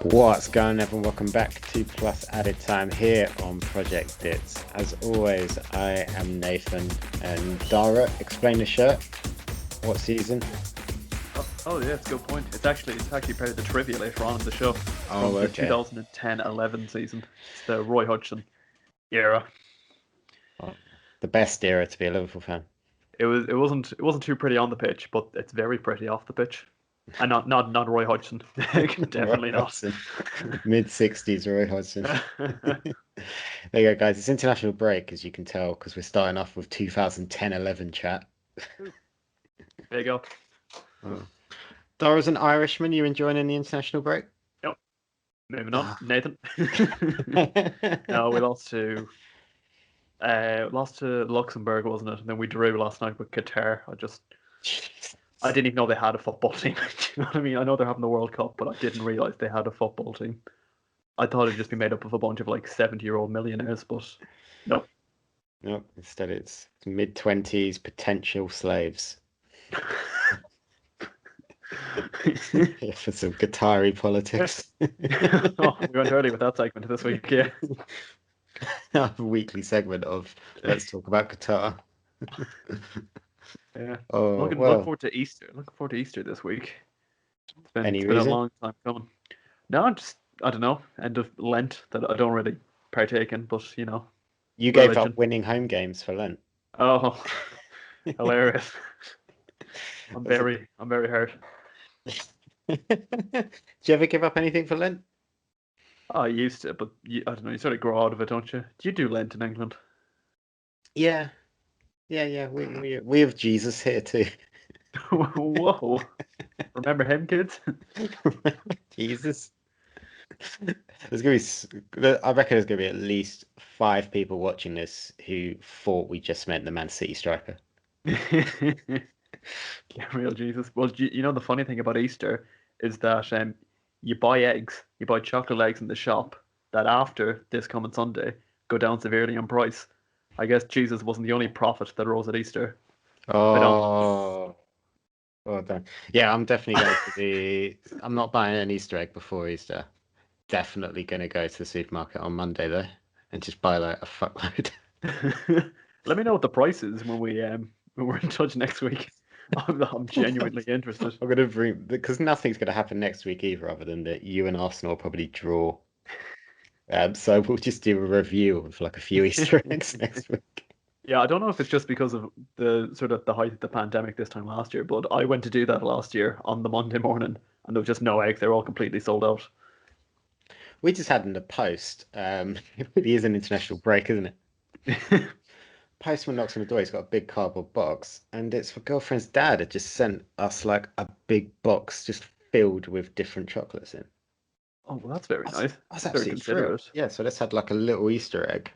What's going on, everyone? Welcome back to Plus Added Time here on Project Dits. As always, I am Nathan and Darragh. Explain the shirt. What season? Oh yeah, it's a good point. It's actually part of the trivia later on in the show Oh, from the okay. 2010-11 season. It's the Roy Hodgson era. Well, the best era to be a Liverpool fan. It wasn't too pretty on the pitch, but it's very pretty off the pitch. And not Roy Hodgson. Roy Definitely not. Hodgson. Mid-60s Roy Hodgson. There you go, guys. It's international break, as you can tell, because we're starting off with 2010-11 chat. There you go. Oh. Darragh's an Irishman. You enjoying the international break? Yep. Moving on, Nathan. No, we lost to Luxembourg, wasn't it? And then we drew last night with Qatar. I didn't even know they had a football team. Do you know what I mean? I know they're having the World Cup, but I didn't realize they had a football team. I thought it'd just be made up of a bunch of like 70-year-old millionaires, but no. No, instead it's mid-20s potential slaves. For some Qatari politics. Oh, we went early with that segment this week, yeah. A weekly segment of Let's Talk About Qatar. Yeah. Oh, Looking well, forward to Easter. Looking forward to Easter this week. any It's been a reason? long time coming. No, I don't know, end of Lent that I don't really partake in, but You gave up religion. winning home games for Lent. Oh, hilarious. I'm Was it? very hurt. Did you ever give up anything for Lent? I used to, but I don't know, you sort of grow out of it, don't you? Do you do Lent in England? Yeah, yeah. We have Jesus here too. Whoa. Remember him, kids? Jesus. I reckon there's gonna be at least 5 people watching this who thought we just meant the Man City striker. Yeah, real Jesus. Well, the funny thing about Easter is that you buy eggs, you buy chocolate eggs in the shop that after this coming Sunday go down severely in price. I guess Jesus wasn't the only prophet that rose at Easter. I don't. Oh, well done. Yeah, I'm definitely going to be. I'm not buying an Easter egg before Easter. Definitely going to go to the supermarket on Monday though, and just buy like a fuckload. Let me know what the price is when we're in touch next week. I'm genuinely interested. I'm gonna bring because nothing's gonna happen next week either, other than that you and Arsenal will probably draw. So we'll just do a review of like a few Easter eggs next week. Yeah, I don't know if it's just because of the sort of the height of the pandemic this time last year, but I went to do that last year on the Monday morning, and there was just no eggs. They were all completely sold out. We just had in the post. It really is an international break, isn't it? Postman knocks on the door. He's got a big cardboard box, and it's for girlfriend's dad. Had just sent us like a big box just filled with different chocolates in. Oh, well, that's very nice. I was That's very absolutely thrilled. considerate. Yeah, so let's had like a little Easter egg.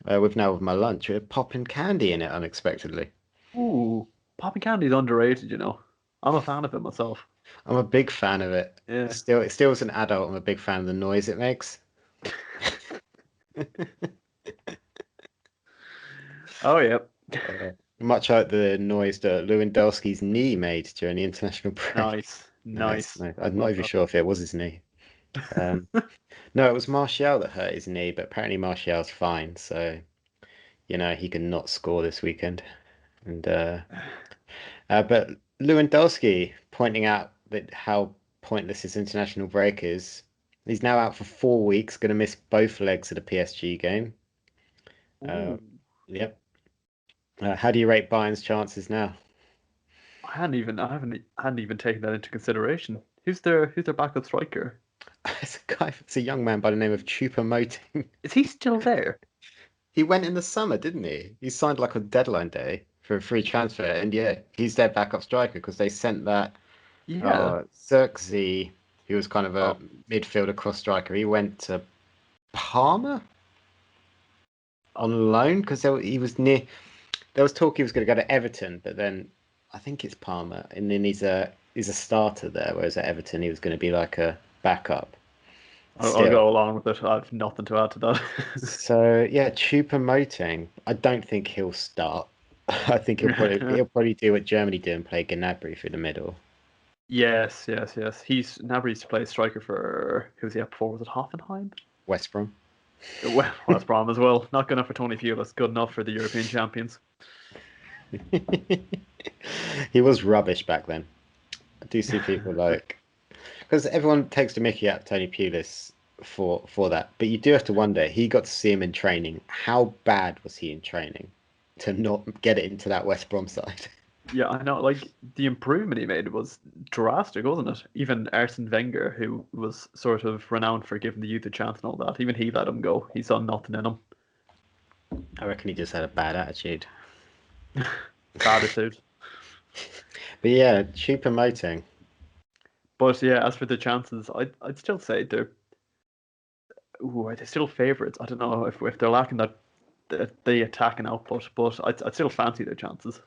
With my lunch, with popping candy in it unexpectedly. Ooh, popping candy is underrated, you know. I'm a fan of it myself. I'm a big fan of it. Yeah. Still as an adult, I'm a big fan of the noise it makes. Oh, yeah. Much like the noise that Lewandowski's knee made during the international break. Nice, Nice, nice. nice. I I'm not love even sure if it was his knee. Um, no, it was Martial that hurt his knee, but apparently Martial's fine, so he can not score this weekend. And but Lewandowski pointing out that how pointless his international break is. He's now out for 4 weeks, going to miss both legs of the PSG game. that. Uh, Ooh, yep. How do you rate Bayern's chances now? I hadn't even taken that into consideration. Who's their backup striker? It's a young man by the name of Choupo-Moting. Is he still there? He went in the summer, didn't he? He signed like on deadline day for a free transfer, and yeah, he's their backup striker because they sent that Yeah. Xerxes, who was kind of a Oh, midfielder cross striker. He went to Parma on loan because he was near. There was talk he was going to go to Everton, but then I think it's Parma, and then he's a starter there, whereas at Everton he was going to be like a backup. I'll Still, go along with it. I've nothing to add to that. so yeah, Choupo-Moting. I don't think he'll start. I think he'll probably do what Germany did and play Gnabry through the middle. Yes, yes, yes. He's never used to play striker for who was he at before? Was it Hoffenheim? West Brom. Well, West Brom as well. Not good enough for Tony Pulis. Good enough for the European champions. He was rubbish back then. I do see people like because everyone takes the mickey out of Tony Pulis for that, but you do have to wonder. He got to see him in training. How bad was he in training to not get it into that West Brom side? Yeah, I know. Like the improvement he made was drastic, wasn't it? Even Arsene Wenger, who was sort of renowned for giving the youth a chance and all that, even he let him go. He saw nothing in him. I reckon he just had a bad attitude. Bad attitude. But yeah, cheap promoting. But yeah, as for the chances, I'd still say they're are they still favourites? I don't know if they're lacking that the attacking output, but I'd still fancy their chances.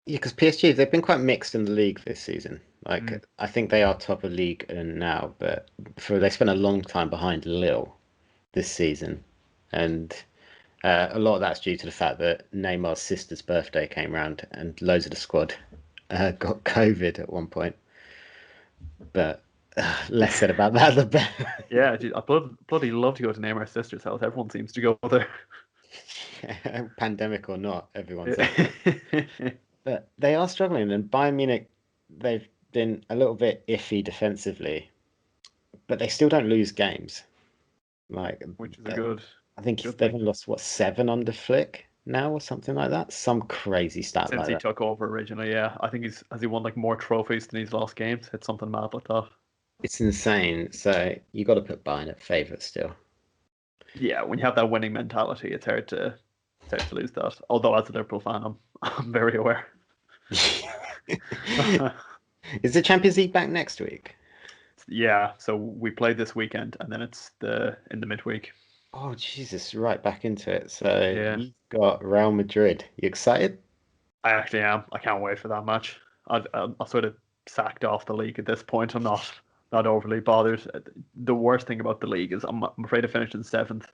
Yeah, because PSG they've been quite mixed in the league this season. Mm. Like I think they are top of league now, but they spent a long time behind Lille this season, and a lot of that's due to the fact that Neymar's sister's birthday came round and loads of the squad got COVID at one point. But less said about that, the better. Yeah, I bloody love to go to Neymar's sister's house. Everyone seems to go there. Pandemic or not, everyone's there. But they are struggling, and Bayern Munich, they've been a little bit iffy defensively, but they still don't lose games. Like, Which is a good I think good they've thing. lost what 7 under Flick now or something like that. Some crazy stat Since like he that. took over originally, yeah. I think has he won like more trophies than he's lost games? It's something mad like that. It's insane. So you got to put Bayern at favourite still. Yeah, when you have that winning mentality, it's hard to lose that. Although as a Liverpool fan, I'm very aware. Is the Champions League back next week? Yeah, so we play this weekend, and then it's the in the midweek. Oh Jesus, right back into it. So Yeah, you've got Real Madrid. You excited? I actually am. I can't wait for that match. I sort of sacked off the league at this point. I'm not overly bothered. The worst thing about the league is I'm afraid I finished in seventh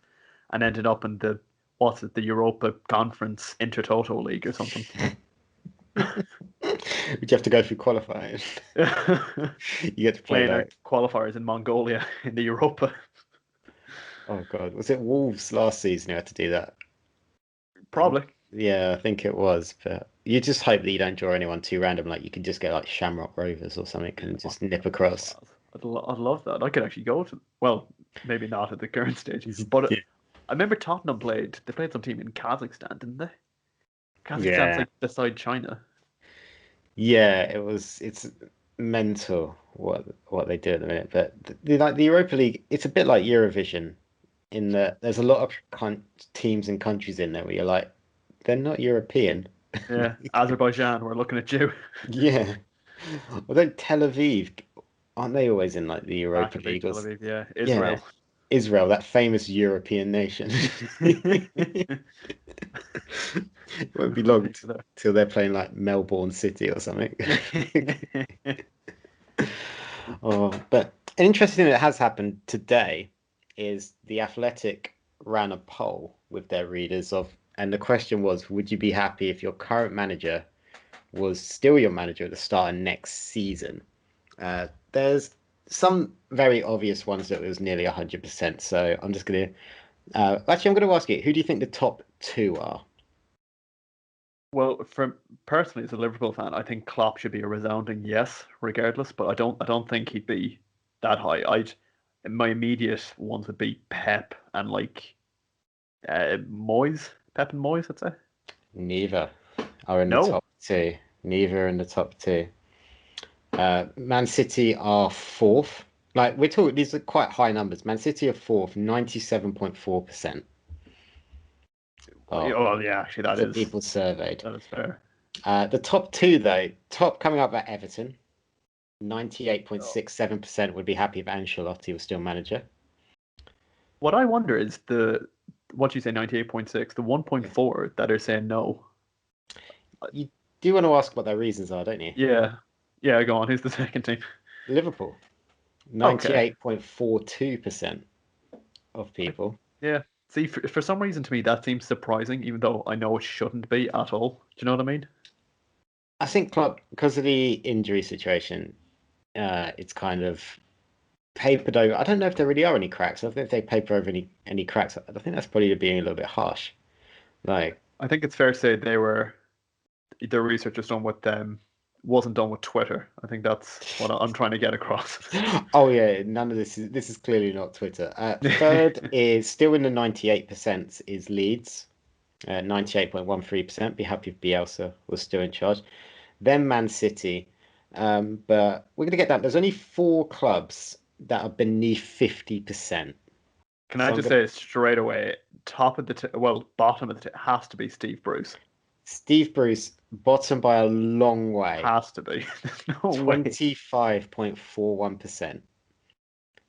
and ended up in the what's it, the Europa Conference Intertoto League or something. Would you have to go through qualifying? You get to play Playing our like, qualifiers in Mongolia in the Europa. oh God, was it Wolves last season who had to do that? Probably. Yeah, I think it was. But you just hope that you don't draw anyone too random. Like you can just get like Shamrock Rovers or something Yeah, and oh, just nip that'd be across. class. I'd love that. I could actually go to. Well, maybe not at the current stage, but Yeah. I remember Tottenham played. They played some team in Kazakhstan, didn't they? Kazakhstan's Yeah. like beside China. Yeah, it's mental what they do at the minute. But like the Europa League, it's a bit like Eurovision in that there's a lot of teams and countries in there where you're like, they're not European. Yeah, Azerbaijan. We're looking at you. Yeah. Although Tel Aviv, aren't they always in like the That Europa could be League? Tel Aviv. Yeah, Yeah, Israel. Israel, that famous European nation. It won't be long till they're playing like Melbourne City or something. Oh, but an interesting thing that has happened today is the Athletic ran a poll with their readers and the question was, would you be happy if your current manager was still your manager at the start of next season? There's some very obvious ones that it was nearly 100%. So I'm just gonna actually I'm gonna ask you, who do you think the top two are? Well, for personally as a Liverpool fan, I think Klopp should be a resounding yes, regardless. But I don't think he'd be that high. My immediate ones would be Pep and like Moyes, Pep and Moyes, I'd say. Neither are in the No, top two. Neither are in the top two. Man City are fourth. Like we're talking, these are quite high numbers. Man City are fourth, 97.4% of oh yeah, actually the people surveyed. that is fair. The top two, though, top coming up at Everton, 98.67% would be happy if Ancelotti was still manager. What I wonder is what you say 98.6, the 1.4 that are saying no. You do want to ask what their reasons are, don't you? Yeah, yeah. Go on. Who's the second team? Liverpool, Okay. 98.42% of I, people. yeah. See, for some reason to me that seems surprising, even though I know it shouldn't be at all. Do you know what I mean? I think Klopp, because of the injury situation, it's kind of papered over. I don't know if there really are any cracks. I think if they paper over any cracks, I think that's probably being a little bit harsh. Like, I think it's fair to say their research was done with them, wasn't done with Twitter. I think that's what I'm trying to get across. oh yeah, none of this is clearly not Twitter. Third is still in the 98% is Leeds, 98.13%. Be happy if Bielsa was still in charge. Then Man City, but we're gonna get that. There's only 4 clubs that are beneath 50%. Can I So I'm just gonna say straight away, bottom of the has to be Steve Bruce. Steve Bruce bottom by a long way, Has to be. There's no way. 25.41%.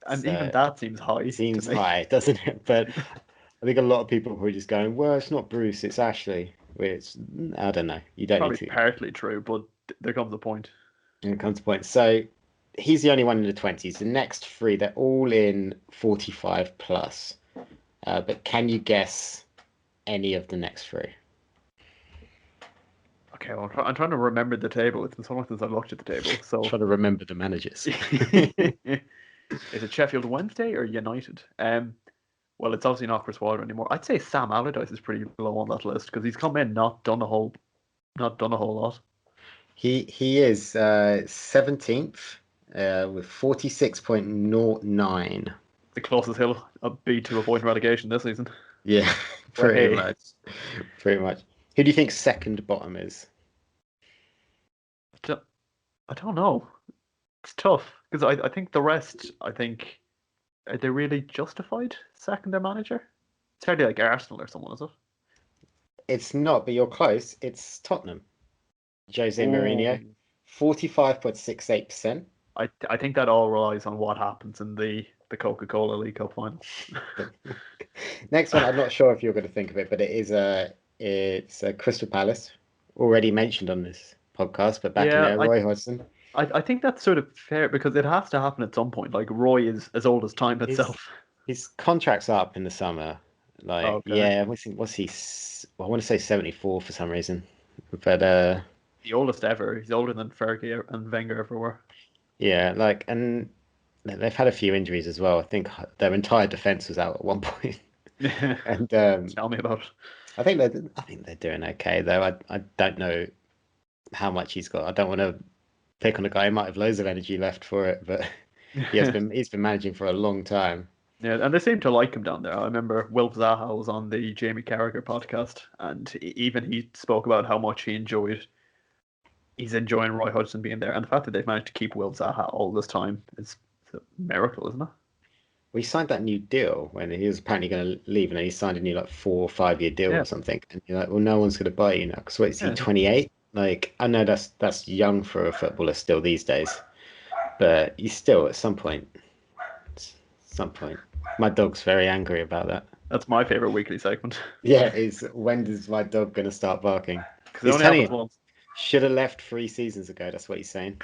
And even So that seems high to seems me. high, doesn't it? But I think a lot of people are probably just going, well, it's not Bruce, it's Ashley. Which I don't know. You don't need Probably to. partly true, but there comes a point. When it comes to points. So he's the only one in the 20s. The next 3, they're all in 45 plus. But can you guess any of the next 3? Okay, well, I'm trying to remember the table. It's been so long since I looked at the table. So, Try to remember the managers. is it Sheffield Wednesday or United? Well, it's obviously not Chris Wilder anymore. I'd say Sam Allardyce is pretty low on that list because he's come in not done a whole lot. He is 17th with 46.09. The closest he'll be to avoiding relegation this season. Yeah, pretty Way. much. Pretty much. Who do you think second bottom is? I don't know. It's tough because I think the rest. I think are they really justified sacking their manager? It's hardly like Arsenal or someone, is it? It's not, but you're close. It's Tottenham. Jose Oh, Mourinho, 45.68%. I think that all relies on what happens in the Coca-Cola League Cup final. Next one, I'm not sure if you're going to think of it, but it's Crystal Palace, already mentioned on this podcast, but back in Yeah, there, Roy Hodgson. I think that's sort of fair because it has to happen at some point. Like Roy is as old as time His itself. his contract's up in the summer. Like, Okay. yeah, what's he? I want to say 74 for some reason, but The oldest ever. He's older than Fergie and Wenger ever were. yeah, like, and they've had a few injuries as well. I think their entire defense was out at one point, and Tell me about I think they're doing okay though. I don't know how much he's got. I don't want to pick on a guy who might have loads of energy left for it, but it. he's been managing for a long time. Yeah, and they seem to like him down there. I remember Wilf Zaha was on the Jamie Carragher podcast, and even he spoke about how much he's enjoying Roy Hodgson being there, and the fact that they've managed to keep Wilf Zaha all this time is a miracle, isn't it? We signed that new deal when he was apparently going to leave, and then he signed a new like 4 or 5 year deal Yeah, or something. And you're like, well, no one's going to buy you now because what is he, yeah. 28? Like, I know that's young for a footballer still these days, but he's still at some point. My dog's very angry about that. That's my favorite weekly segment Yeah, is when is my dog going to start barking? because it He's only telling happens you, once. should have left 3 seasons ago. That's what he's saying.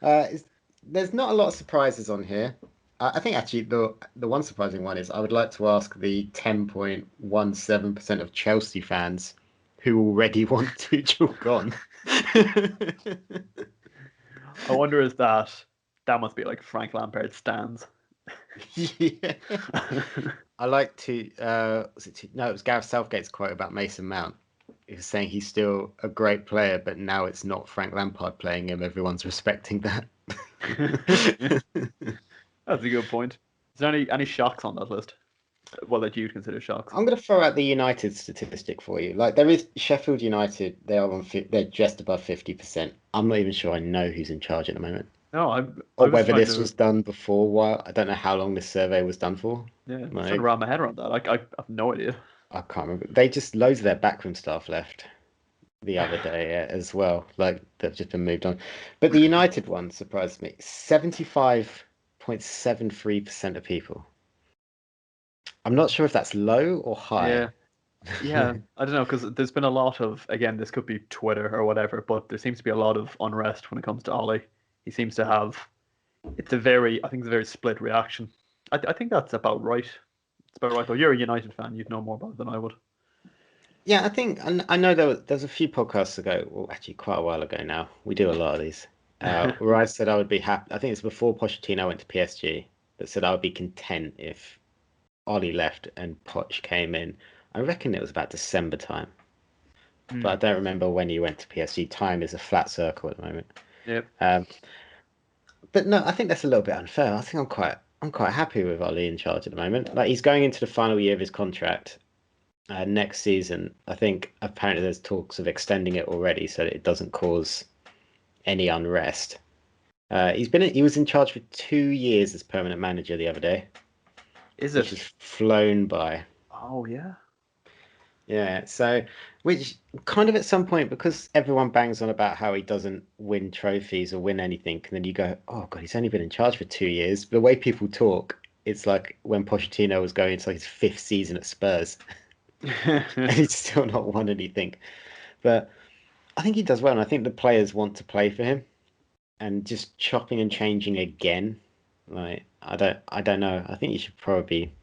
There's not a lot of surprises on here. I think actually the one surprising one is I would like to ask the 10.17% of Chelsea fans who already want Tuchel gone. I wonder is that must be like Frank Lampard stands. Yeah. I like to no, it was Gareth Southgate's quote about Mason Mount. He was saying he's still a great player, but now it's not Frank Lampard playing him. Everyone's respecting that. That's a good point. Is there any shocks on that list? Well, that you'd consider shocks. I'm going to throw out the United statistic for you. Like there is Sheffield United, they're just above 50%. I'm not even sure I know who's in charge at the moment, No, I or was whether trying this to was done before. Why I don't know how long this survey was done for. yeah, I was trying to Like wrap my head around that. I have no idea. I can't remember. They just loads of their backroom staff left the other day as well. Like they've just been moved on. But the United one surprised me. 75.73% of people. I'm not sure if that's low or high. Yeah, yeah. I don't know because there's been a lot of again. This could be Twitter or whatever, but there seems to be a lot of unrest when it comes to Ollie. He seems to have. I think it's a very split reaction. I think that's about right. It's about right though. You're a United fan. You'd know more about it than I would. Yeah, I think I know there's a few podcasts ago, well, actually quite a while ago now. We do a lot of these. where I said I would be happy. I think it's before Pochettino went to PSG, that said I would be content if Ollie left and Poch came in. I reckon it was about December time, but I Hmm. don't remember when he went to PSG. Time is a flat circle at the moment. Yep. Um, but no, I think that's a little bit unfair. I think I'm quite happy with Ollie in charge at the moment. Like he's going into the final year of his contract next season. I think apparently there's talks of extending it already so that it doesn't cause any unrest. He was in charge for 2 years as permanent manager the other day, Is which it? has flown by. Oh yeah. Yeah, so which kind of at some point because everyone bangs on about how he doesn't win trophies or win anything, and then you go, oh God, he's only been in charge for 2 years. The way people talk, it's like when Pochettino was going into like his fifth season at Spurs, and he's still not won anything. But I think he does well, and I think the players want to play for him. And just chopping and changing again, like I don't know. I think you should probably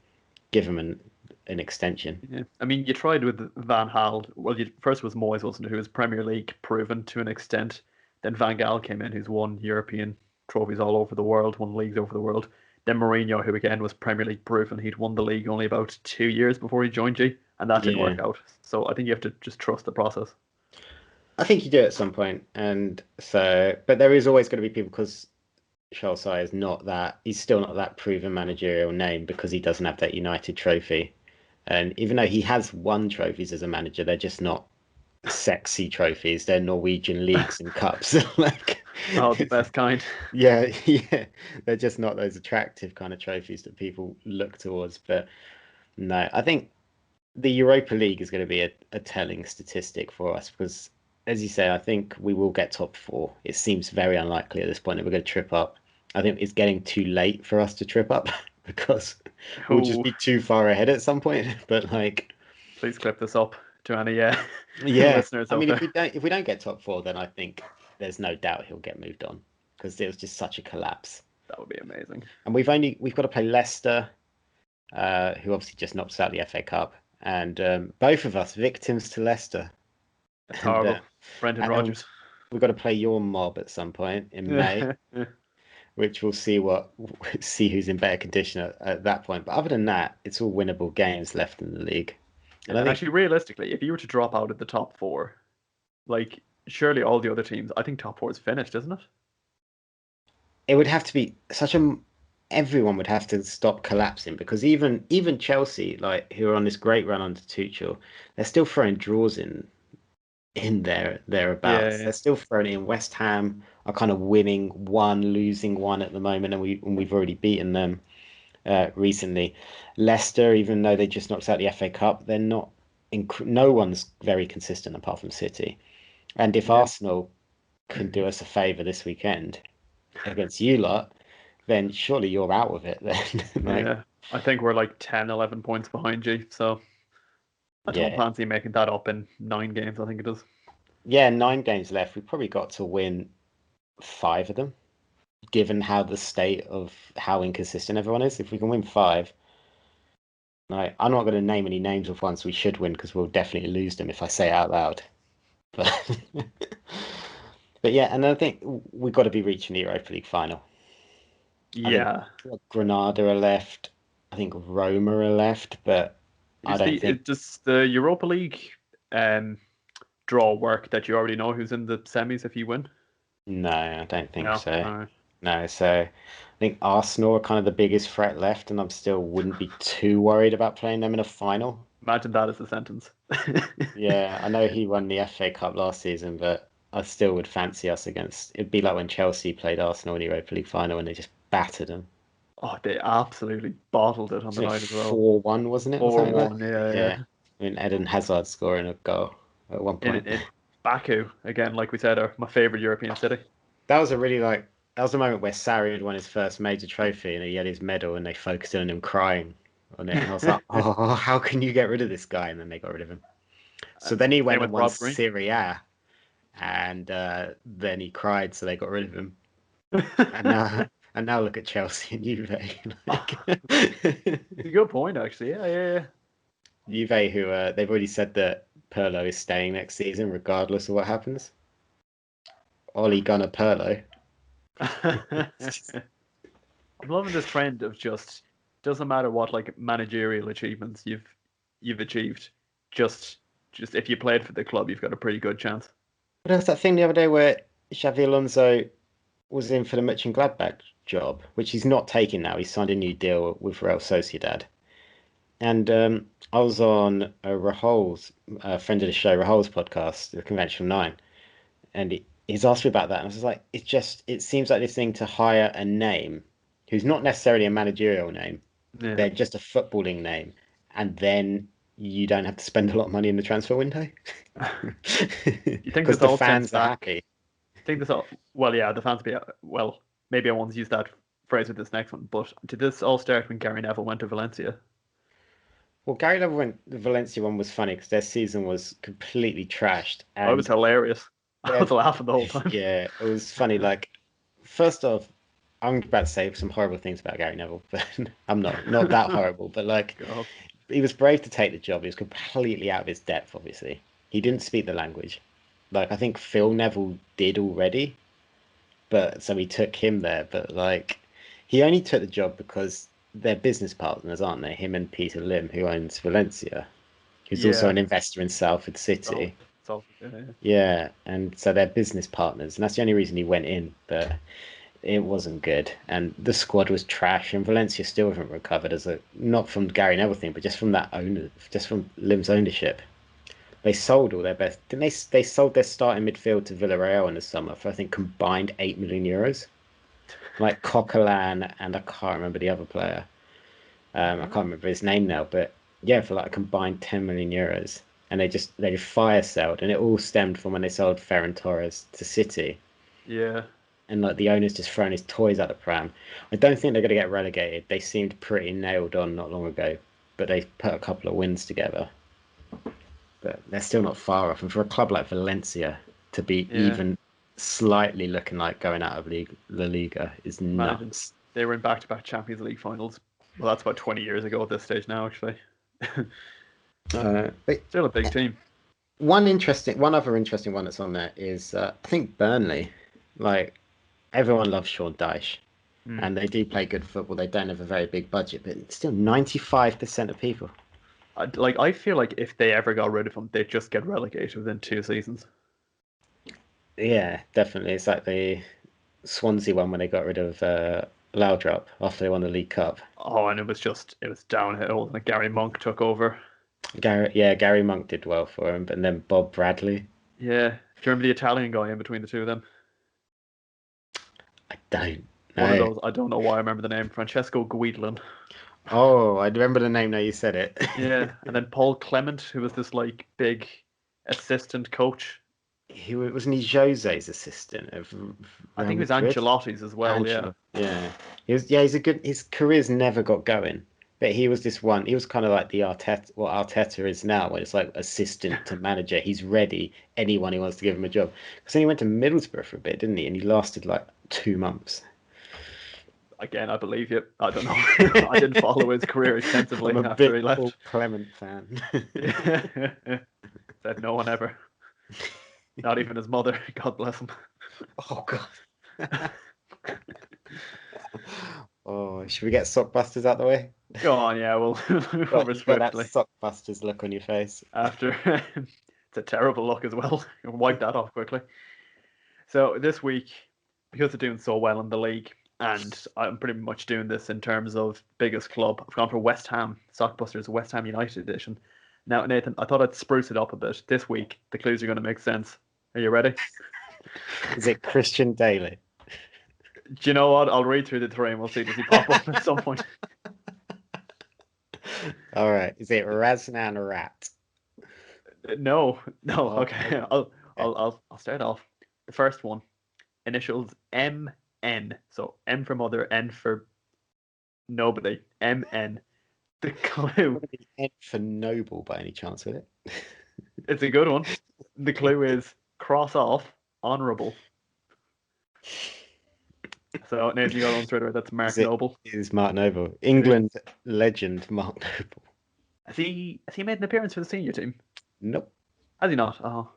give him an extension. Yeah. I mean, you tried with Van Gaal. Well, first was Moyes, wasn't it? Who was Premier League proven to an extent. Then Van Gaal came in, who's won European trophies all over the world, won leagues over the world. Then Mourinho, who again was Premier League proven. He'd won the league only about 2 years before he joined you, and that didn't Yeah, work out. So I think you have to just trust the process. I think you do at some point, and so but there is always going to be people because Solskjaer is not that. He's still not that proven managerial name because he doesn't have that United trophy. And even though he has won trophies as a manager, they're just not sexy trophies. They're Norwegian leagues and cups. Like, Oh, the best kind. yeah, yeah, they're just not those attractive kind of trophies that people look towards. But no, I think the Europa League is going to be a telling statistic for us because, as you say, I think we will get top four. It seems very unlikely at this point that we're going to trip up. I think it's getting too late for us to trip up because we'll just Oh, be too far ahead at some point. But like, please clip this up to any yeah, listeners I out mean, there. if we don't get top four, then I think there's no doubt he'll get moved on because it was just such a collapse. That would be amazing. And we've got to play Leicester, who obviously just knocked us out of the FA Cup, and both of us victims to Leicester, It's and horrible. Brendan and then Rodgers. we've got to play your mob at some point in May, Yeah. which we'll see what see who's in better condition at that point. But other than that, it's all winnable games left in the league, and I And think actually, realistically, if you were to drop out of the top four, like surely all the other teams, I think top four is finished, isn't it? it would have to be such a everyone would have to stop collapsing because even Chelsea, like who are on this great run under Tuchel, they're still throwing draws in there thereabouts. Yeah, They're still throwing in. West Ham are kind of winning one, losing one at the moment, and we've already beaten them recently. Leicester, even though they just knocked out the FA Cup, they're not. No one's very consistent apart from City. And if yeah, Arsenal can do us a favour this weekend against you lot, then surely you're out of it then. Like, yeah. I think we're like 10, 11 points behind you, so I don't yeah. fancy making that up in 9 games. I think it is. Yeah, 9 games left. We've probably got to win five of them, given how the state of how inconsistent everyone is. If we can win five, like, I'm not going to name any names of ones we should win because we'll definitely lose them if I say it out loud. But but yeah, and I think we've got to be reaching the Europa League final. I think Yeah. Granada are left. I think Roma are left, but I don't think. Does the Europa League um draw work that you already know who's in the semis if you win? No, I don't think No. so. All right. No, so I think Arsenal are kind of the biggest threat left, and I'm still wouldn't be too worried about playing them in a final. Imagine that as a sentence. Yeah, I know he won the FA Cup last season, but I still would fancy us against. It'd be like when Chelsea played Arsenal in the Europa League final and they just battered them. Oh, they absolutely bottled it on the Wasn't it night as well. 4-1, wasn't it, or Four something like one, that? yeah, Yeah, yeah. I mean Eden Hazard scoring a goal at one point. In Baku again, like we said, are my favorite European city. That was a really like that was the moment where Sarri had won his first major trophy and he had his medal and they focused in on him crying on it, and I was like, oh, how can you get rid of this guy? And then they got rid of him. So then he Same went with and won Rob Green. Serie A, and then he cried, so they got rid of him. And now, and now look at Chelsea and Juve. Like, It's a good point, actually. Yeah, yeah, yeah. Juve, who they've already said that Pirlo is staying next season, regardless of what happens. Oli Gunnar Pirlo. I'm loving this trend of just doesn't matter what like managerial achievements you've achieved, just if you played for the club, you've got a pretty good chance. But there was that thing the other day where Xavi Alonso was in for the Mönchengladbach job, which he's not taking now. He's signed a new deal with Real Sociedad. And I was on Rahul's, a friend of the show, Rahul's podcast, the Conventional Nine, and he's asked me about that. And I was just like, it seems like this thing to hire a name who's not necessarily a managerial name, Yeah. they're just a footballing name, and then you don't have to spend a lot of money in the transfer window You think because this the all stems fans are back? happy. Think this all? Well, yeah, the fans be well. Maybe I won't use that phrase with this next one, but did this all start when Gary Neville went to Valencia? Well, Gary Neville went, the Valencia one was funny because their season was completely trashed, Oh, it was and hilarious. I their was laughing the whole time. yeah, it was funny. Like, first off, I'm about to say some horrible things about Gary Neville, but I'm not that horrible. But like, God. he was brave to take the job. He was completely out of his depth. Obviously, he didn't speak the language. Like, I think Phil Neville did already, but so he took him there. But like, he only took the job because they're business partners, aren't they? Him and Peter Lim, who owns Valencia, who's also Yeah. an investor in Salford So, City. so yeah. Yeah, and so they're business partners, and that's the only reason he went in. But it wasn't good, and the squad was trash, and Valencia still haven't recovered as a not from Gary Neville thing, but just from that owner, just from Lim's ownership. They sold all their best. Didn't they sold their starting midfield to Villarreal in the summer for I think combined 8 million euros. Like Coquelin and I can't remember the other player. I can't remember his name now, but yeah, for like a combined 10 million euros, and they just fire sold, and it all stemmed from when they sold Ferran Torres to City, Yeah. and like the owner's just thrown his toys out the pram. I don't think they're going to get relegated. They seemed pretty nailed on not long ago, but they put a couple of wins together. But they're still not far off. And for a club like Valencia to be Yeah. even slightly looking like going out of La Liga is Imagine nuts. they were in back-to-back Champions League finals. Well, that's about 20 years ago at this stage now, actually. But Still a big team. one other interesting one that's on there is I think Burnley. Like everyone loves Sean Dyche, Mm. and they do play good football. They don't have a very big budget, but still 95% of people. I feel like if they ever got rid of him, they'd just get relegated within 2 seasons. Yeah, definitely. It's like the Swansea one when they got rid of Laudrup after they won the League Cup. Oh, and it was downhill. And Gary Monk took over. Gary Monk did well for him, and then Bob Bradley. Yeah. Do you remember the Italian guy in between the two of them? I don't One of know. those, I don't know why I remember the name, Francesco Guidlin. Oh, I remember the name now you said it. Yeah. And then Paul Clement, who was this like big assistant coach. He wasn't he Jose's assistant of I Real think it was Madrid? Ancelotti's as well, yeah. Angela. Yeah. He's a good his career's never got going. But he was this one, he was kind of like the Arteta, what Arteta is now, where it's like assistant to manager. He's ready, anyone who wants to give him a job. Because then he went to Middlesbrough for a bit, didn't he? And he lasted like 2 months. Again, I believe you. I don't know. I didn't follow his career extensively I'm a after big he Paul left. Clement fan. Said no one ever. Not even his mother. God bless him. Oh God. Oh, should we get Sockbusters out the way? Go on, yeah, we'll move over You got that swiftly. Sockbusters look on your face. After it's a terrible look as well. Wipe that off quickly. So this week, because they're doing so well in the league, and I'm pretty much doing this in terms of biggest club, I've gone for West Ham Sockbusters West Ham United edition. Now, Nathan, I thought I'd spruce it up a bit. This week, the clues are going to make sense. Are you ready? Is it Christian Dailly? Do you know what? I'll read through the three and we'll see does he pop up at some point. All right. Is it Raznan Rat? No, no. Oh, Okay, I'll start off. The first one, initials MN. So M for mother, N for nobody. MN. The clue. Would it be N for Noble by any chance with it? It's a good one. The clue is cross off honourable. So Nathan, you got on straight away. That's Mark Noble. It is Mark Noble. England legend Mark Noble. Has he made an appearance for the senior team? Nope. Has he not? Oh.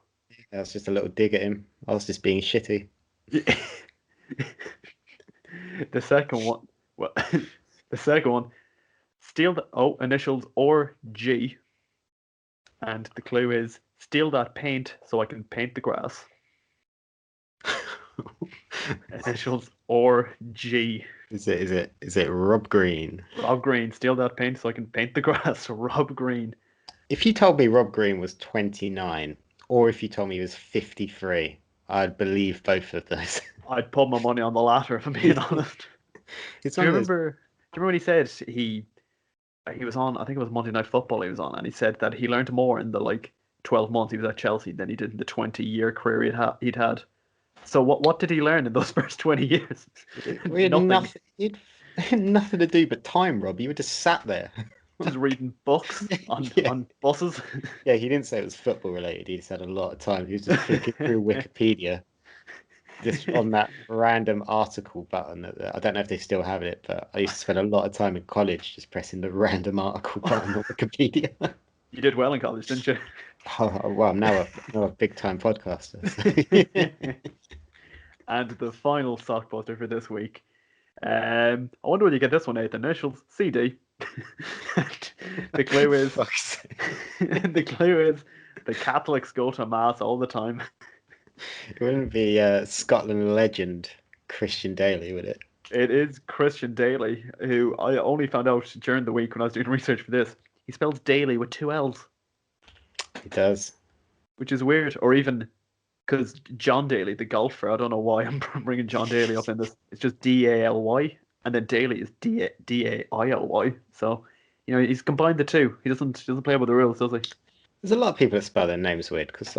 That was just a little dig at him. I was just being shitty. The second one, well, the second one, steal the initials or G, and the clue is steal that paint so I can paint the grass. Initials or G. Is it Rob Green? Rob Green, steal that paint so I can paint the grass. Rob Green. If you told me Rob Green was 29, or if you told me he was 53, I'd believe both of those. I'd put my money on the latter, if I'm being honest. It's Do you one of those. remember? Do you remember when he said he was on? I think it was Monday Night Football. He was on, and he said that he learned more in the 12 months he was at Chelsea than he did in the 20-year career he'd had. So what did he learn in those first 20 years? We had Nothing. nothing to do but time, Rob. You were just sat there. Just reading books Yeah. on buses. Yeah, he didn't say it was football related. He just had a lot of time. He was just flicking through Wikipedia, just on that random article button. I don't know if they still have it, but I used to spend a lot of time in college just pressing the random article button on Wikipedia. You did well in college, didn't you? Oh, well, I'm now a big time podcaster. So. And the final sockbuster for this week. I wonder where you get this one, Nathan. Initials CD. The clue is the clue is the Catholics go to mass all the time. It wouldn't be Scotland legend Christian Dailly, would it? It is Christian Dailly, who I only found out during the week when I was doing research for this. He spells Daily with two L's, He does. which is weird. Or even because John Daly, the golfer, I don't know why I'm bringing John Daly up in this. It's just Daly, and then Daly is Daily. So, he's combined the two. He doesn't play by the rules, does he? There's a lot of people that spell their names weird because,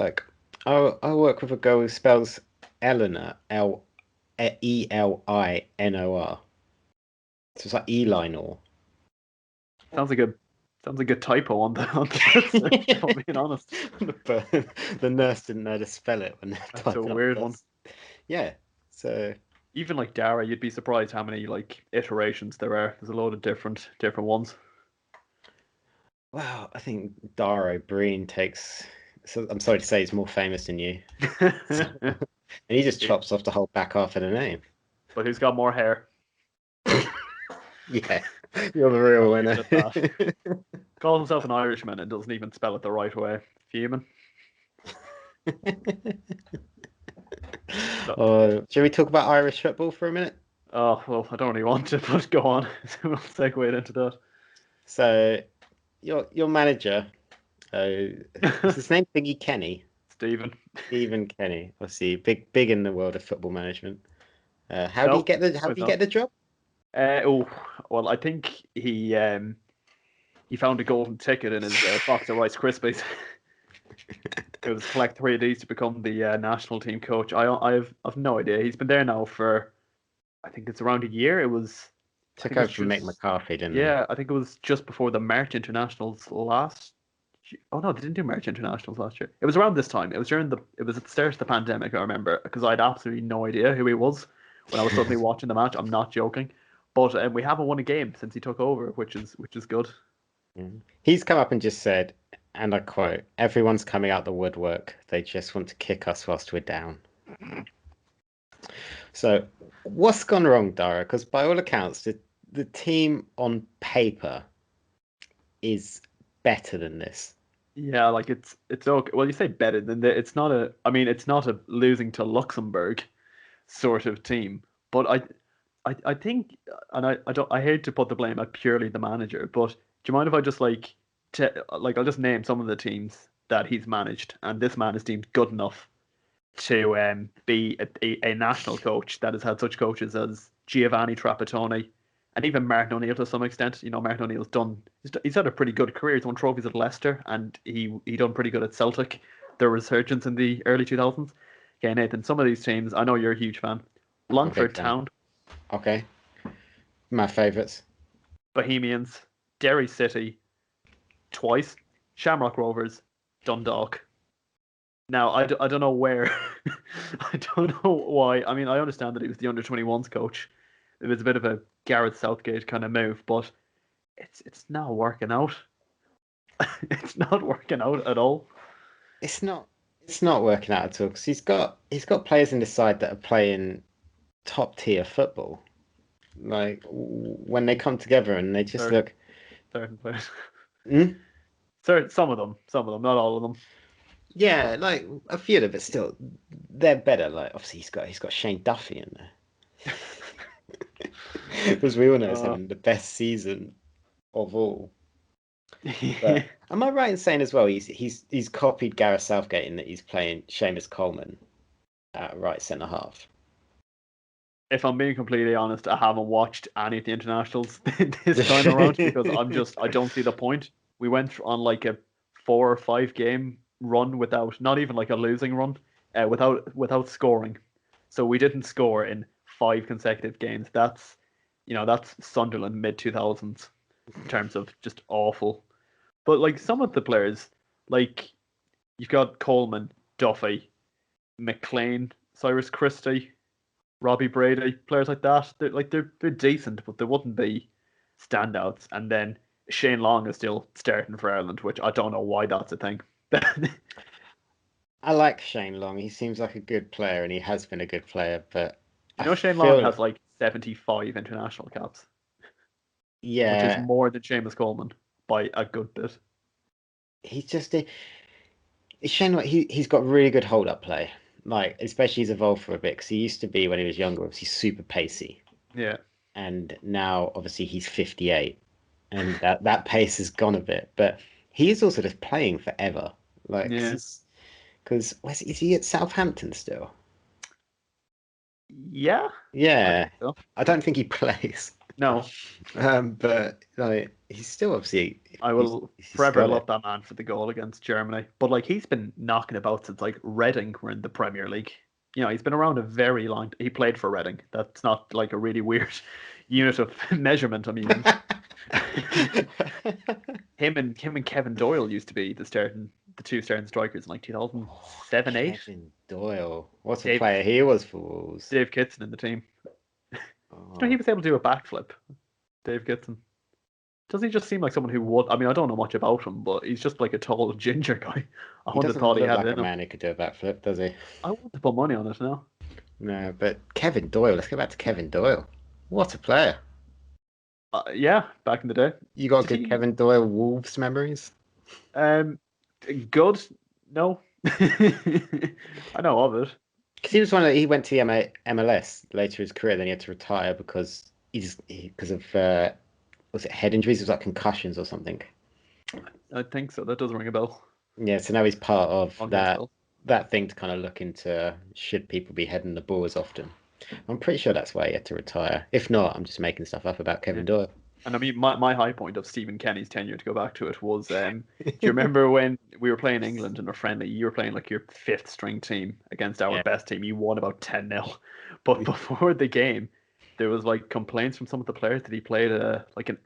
I work with a girl who spells Eleanor Elinor. So it's like Elinor. Sounds like a typo on the if I'm being honest. But the nurse didn't know to spell it when they That's a weird one. Yeah. So Even like Darragh, you'd be surprised how many iterations there are. There's a load of different ones. wow, I think Darragh O'Brien takes. So I'm sorry to say, he's more famous than you, and he just chops off the whole back half of the name. But who's got more hair? Yeah, you're the real winner. Calls himself an Irishman and doesn't even spell it the right way. Fuming. Shall we talk about Irish football for a minute? Oh, well, I don't really want to, but go on. We'll segue it into that. So, your manager, is his name Biggie Kenny? Stephen Kenny. Obviously, big in the world of football management. How did he get the job? Well, I think he found a golden ticket in his box of Rice Krispies. It was collect 3 of these to become the national team coach. I've no idea. He's been there now for, I think it's around a year. It was took over from Mick McCarthy, didn't Yeah, I think it was just before the March internationals last. Oh no, they didn't do March internationals last year. It was around this time. It was at the start of the pandemic. I remember because I had absolutely no idea who he was when I was suddenly watching the match. I'm not joking, but we haven't won a game since he took over, which is good. He's come up and just said, and I quote, "Everyone's coming out the woodwork. They just want to kick us whilst we're down." So, what's gone wrong, Darragh? Because by all accounts, the team on paper is better than this. Yeah, like it's okay. Well, you say better than it's not a. I mean, it's not a losing to Luxembourg sort of team, but I think, and I hate to put the blame at purely the manager, but do you mind if I just I'll just name some of the teams that he's managed, and this man is deemed good enough to be a national coach that has had such coaches as Giovanni Trapattoni and even Martin O'Neill to some extent. Martin O'Neill's he's had a pretty good career. He's won trophies at Leicester, and he done pretty good at Celtic. Their resurgence in the early 2000s. Okay, Nathan, some of these teams, I know you're a huge fan. Longford Town. Okay. My favourites. Bohemians, Derry City, twice, Shamrock Rovers, Dundalk. Now, I don't know where, I don't know why. I mean, I understand that he was the under-21s coach. It was a bit of a Gareth Southgate kind of move, but it's not working out. It's not working out at all. It's not working out at all because he's got players in the side that are playing top tier football. Like when they come together and they just Certain look. certain players. Hmm? Some of them, not all of them. Yeah, like a few of them, but still, they're better. Like obviously he's got Shane Duffy in there, because we all know he's Uh, having the best season of all. if But am I right in saying as well he's copied Gareth Southgate in that he's playing Seamus Coleman at right centre half? I'm being completely honest, I haven't watched any of the internationals this time around because I don't see the point. We went on like a 4 or 5 game run without not even like a losing run, without scoring. So we didn't score in 5 consecutive games. That's Sunderland mid 2000s in terms of just awful. But like some of the players, like you've got Coleman, Duffy, McLean, Cyrus Christie, Robbie Brady, players like that. They're decent, but they wouldn't be standouts. And then Shane Long is still starting for Ireland, which I don't know why that's a thing. I like Shane Long. He seems like a good player, and he has been a good player. But I Shane Long feel, has like 75 international caps, which is yeah, more than Seamus Coleman by a good bit. he's just a, Shane. He's got really good hold up play. Like especially he's evolved for a bit because he used to be when he was younger, obviously super pacey, Yeah, and now obviously he's 58, and that pace has gone a bit. But he is also just playing forever. Like yeah, because is he at Southampton still? yeah. I Yeah, think so. I don't think he plays. No, But like he's still obviously I he's will he's forever got love it. that man for the goal against Germany. But like he's been knocking about since like Reading were in the Premier League. He's been around a very long. He played for Reading. That's not like a really weird unit of measurement I'm using. him and Kevin Doyle used to be the two starting strikers in like Oh, 2007, 8. Kevin Doyle. What a Dave player he was for Wolves. Dave Kitson in the team. He Oh, was able to do a backflip. Dave Kitson. Doesn't he just seem like someone who would? I mean, I don't know much about him, but he's just like a tall ginger guy. I he wouldn't have doesn't thought he look had it like a in him. man who could do a backflip, does he? I wouldn't put money on it now. No, but Kevin Doyle. Let's go back to Kevin Doyle. What a player. Yeah, back in the day. You got Did good he? Kevin Doyle Wolves memories? Um, good? No. I know of it. Because he was one that he went to the MLS later in his career, then he had to retire because of was it head injuries? It was like concussions or something. I think so. That does ring a bell. Yeah, so now he's part of Long rings a that bell. that thing to kind of look into should people be heading the ball as often. I'm pretty sure that's why he had to retire. If not, I'm just making stuff up about Yeah. Kevin Doyle. And I mean, my high point of Stephen Kenny's tenure, to go back to it, was do you remember when we were playing England in a friendly? You were playing like your fifth string team against our Yeah. best team. You won about 10-0. But before the game, there was like complaints from some of the players that he played like an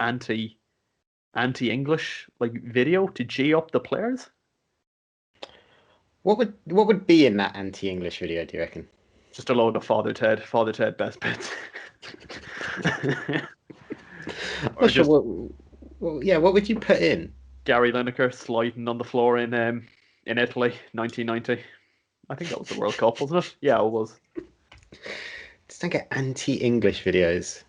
anti-English like video to G up the players. What would be in that anti-English video, do you reckon? Just a load of Father Ted best bits. I'm Or not sure just what would you put in? Gary Lineker sliding on the floor in Italy, 1990. I think that was the World Cup, wasn't it? Yeah, it was. Just don't get anti-English videos.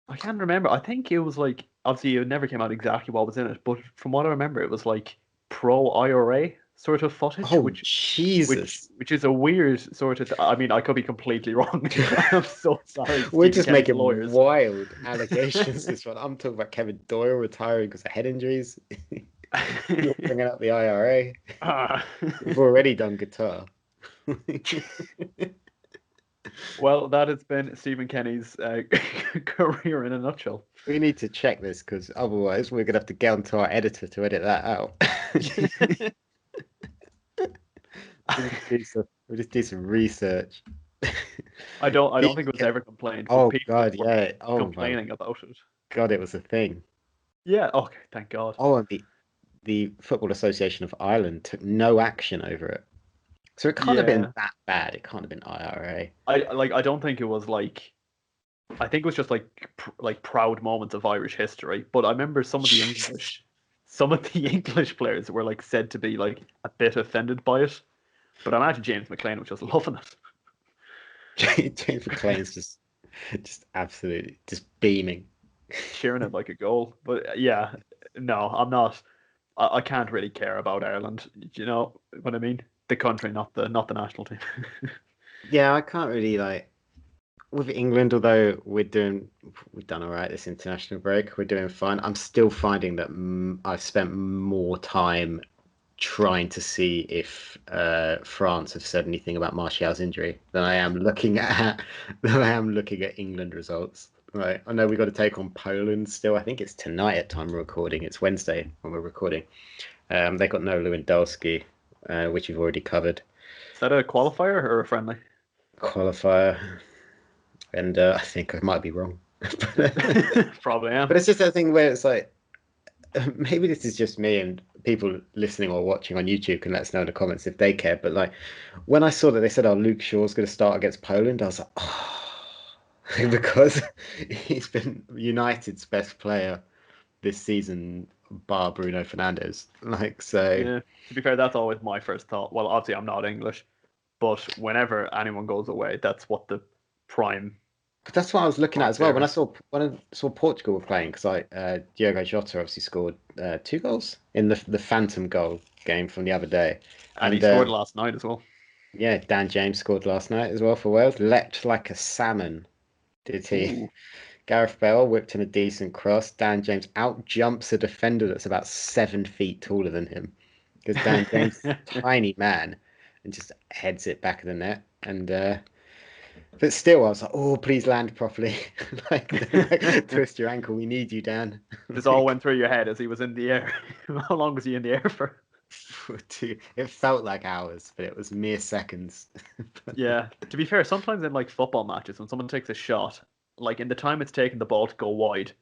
I can't remember. I think it was like obviously it never came out exactly what was in it, but from what I remember, it was like pro IRA sort of footage, Oh, which Jesus. which is a weird sort of. I mean, I could be completely wrong. I'm so sorry, We're Stephen just Kenny's making lawyers. wild allegations this one. I'm talking about Kevin Doyle retiring because of head injuries. You're bringing up the IRA. Ah. We've already done guitar. Well, that has been Stephen Kenny's career in a nutshell. We need to check this because otherwise we're gonna have to get onto our editor to edit that out. We just do some research. I don't think it was ever complained, but Oh people God, were yeah. Oh my complaining about it. God, it was a thing. Yeah. Okay. Thank God. Oh, and the Football Association of Ireland took no action over it. So it can't have been Yeah. that bad. It can't have been IRA. I don't think it was like. I think it was just like proud moments of Irish history. But I remember some of the English players were like said to be like a bit offended by it. But I imagine James McLean was just loving James McLean's just Just absolutely, just beaming. cheering it like a goal. But yeah, no, I'm not. I can't really care about Ireland. Do you know what I mean? The country, not the national team. Yeah, I can't really like with England, although we've done all right this international break, we're doing fine. I'm still finding that I've spent more time trying to see if France have said anything about Martial's injury than I am looking at England results. Right, I know we got to take on Poland still. I think it's tonight at time we're recording. It's Wednesday when we're recording. They got no Lewandowski, which you've already covered. Is that a qualifier or a friendly? Qualifier, and I think I might be wrong. Probably am. But it's just that thing where it's like maybe this is just me and people listening or watching on YouTube can let us know in the comments if they care. But like when I saw that they said, "Oh, Luke Shaw's going to start against Poland," I was like, "Oh," because he's been United's best player this season, bar Bruno Fernandes. Like so, Yeah. To be fair, that's always my first thought. Well, obviously I'm not English, but whenever anyone goes away, that's what the prime but that's what I was looking at prime as well fear when I is. saw Portugal were playing because I Diogo Jota obviously scored 2 goals in the Phantom goal game from the other day, And he and scored last night as well. yeah, Dan James scored last night as well for Wales. Leapt like a salmon, did he? Ooh. Gareth Bale whipped in a decent cross. Dan James out jumps a defender that's about 7 feet taller than him because Dan James is a tiny man and just heads it back of the net. And but still, I was like, oh, please land properly. like twist your ankle. We need you, Dan. This all went through your head as he was in the air. How long was he in the air for? It felt like hours, but it was mere seconds. Yeah. To be fair, sometimes in like football matches, when someone takes a shot, like in the time it's taken the ball to go wide,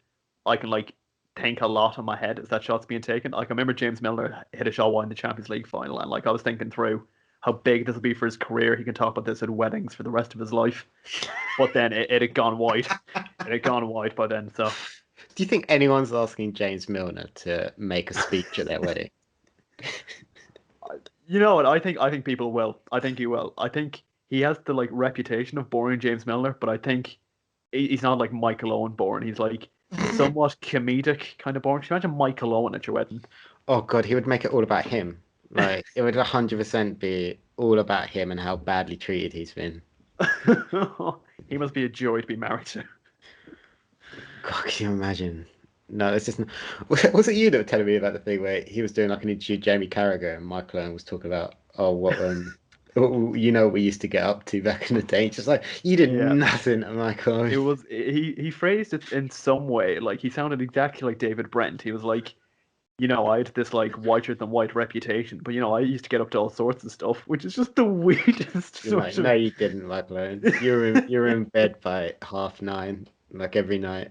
I can like think a lot in my head as that shot's being taken. Like I remember James Milner hit a shot wide in the Champions League final, and like I was thinking through how big this will be for his career. He can talk about this at weddings for the rest of his life. But then it had gone wide. It had gone wide by then. So Do you think anyone's asking James Milner to make a speech at their wedding? you know what? I think people will. I think he will. I think he has the like reputation of boring James Milner, but I think he's not like Michael Owen boring. He's like somewhat comedic kind of boring. Can you imagine Michael Owen at your wedding? Oh God, he would make it all about him. Like it would 100% be all about him and how badly treated he's been. He must be a joy to be married to. God, can you imagine? No, it's just not... Was it you that were telling me about the thing where he was doing like an interview with Jamie Carragher and Michael Owen was talking about what we used to get up to back in the day. Just like you did Yeah. nothing. I'm like, oh, It was he phrased it in some way, like he sounded exactly like David Brent. He was like, I had this like whiter than white reputation, but I used to get up to all sorts of stuff, which is just the weirdest you're like, sort no, of. you didn't, Michael Owen. You were in bed by 9:30, like every night.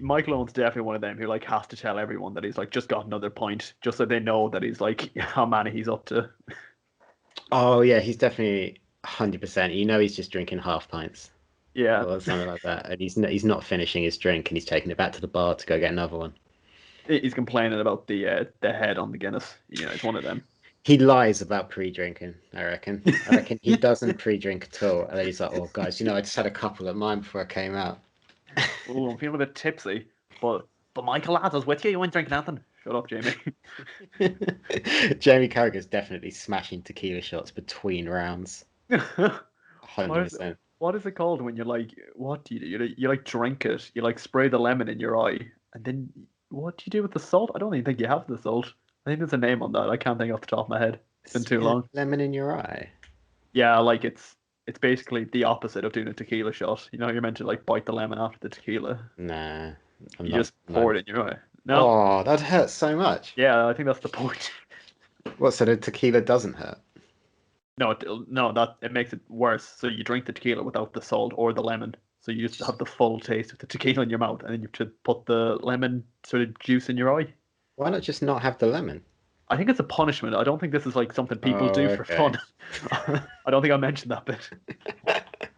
Michael Owen's definitely one of them who like has to tell everyone that he's like just got another point, just so they know that he's like how many he's up to. Oh yeah, he's definitely 100%. He's just drinking half pints Yeah, or something like that, and he's not finishing his drink, and he's taking it back to the bar to go get another one. he's complaining about the head on the Guinness. It's one of them. He lies about pre-drinking, I reckon. I reckon he doesn't pre-drink at all, and then he's like, "Oh, guys, I just had a couple at mine before I came out." Oh, I'm feeling a bit tipsy, but Michael lads, I was with you. You weren't drinking nothing. Shut up, Jamie. Jamie Carragher's definitely smashing tequila shots between rounds, What is 100%. what is it called when you're like, what do you do? You like drink it, you like spray the lemon in your eye, and then what do you do with the salt? I don't even think you have the salt. I think there's a name on that. I can't think off the top of my head. It's been too Spray long. lemon in your eye. Yeah, like it's basically the opposite of doing a tequila shot. You're meant to like bite the lemon after the tequila. Nah, I'm You not. just No. pour it in your eye. No, Oh, that hurts so much. yeah, I think that's the point. What, so the tequila doesn't hurt? No, no, that it makes it worse. So you drink the tequila without the salt or the lemon. So you just have the full taste of the tequila in your mouth, and then you have to put the lemon sort of juice in your eye. Why not just not have the lemon? I think it's a punishment. I don't think this is like something people Oh, do for okay. fun. I don't think I mentioned that bit.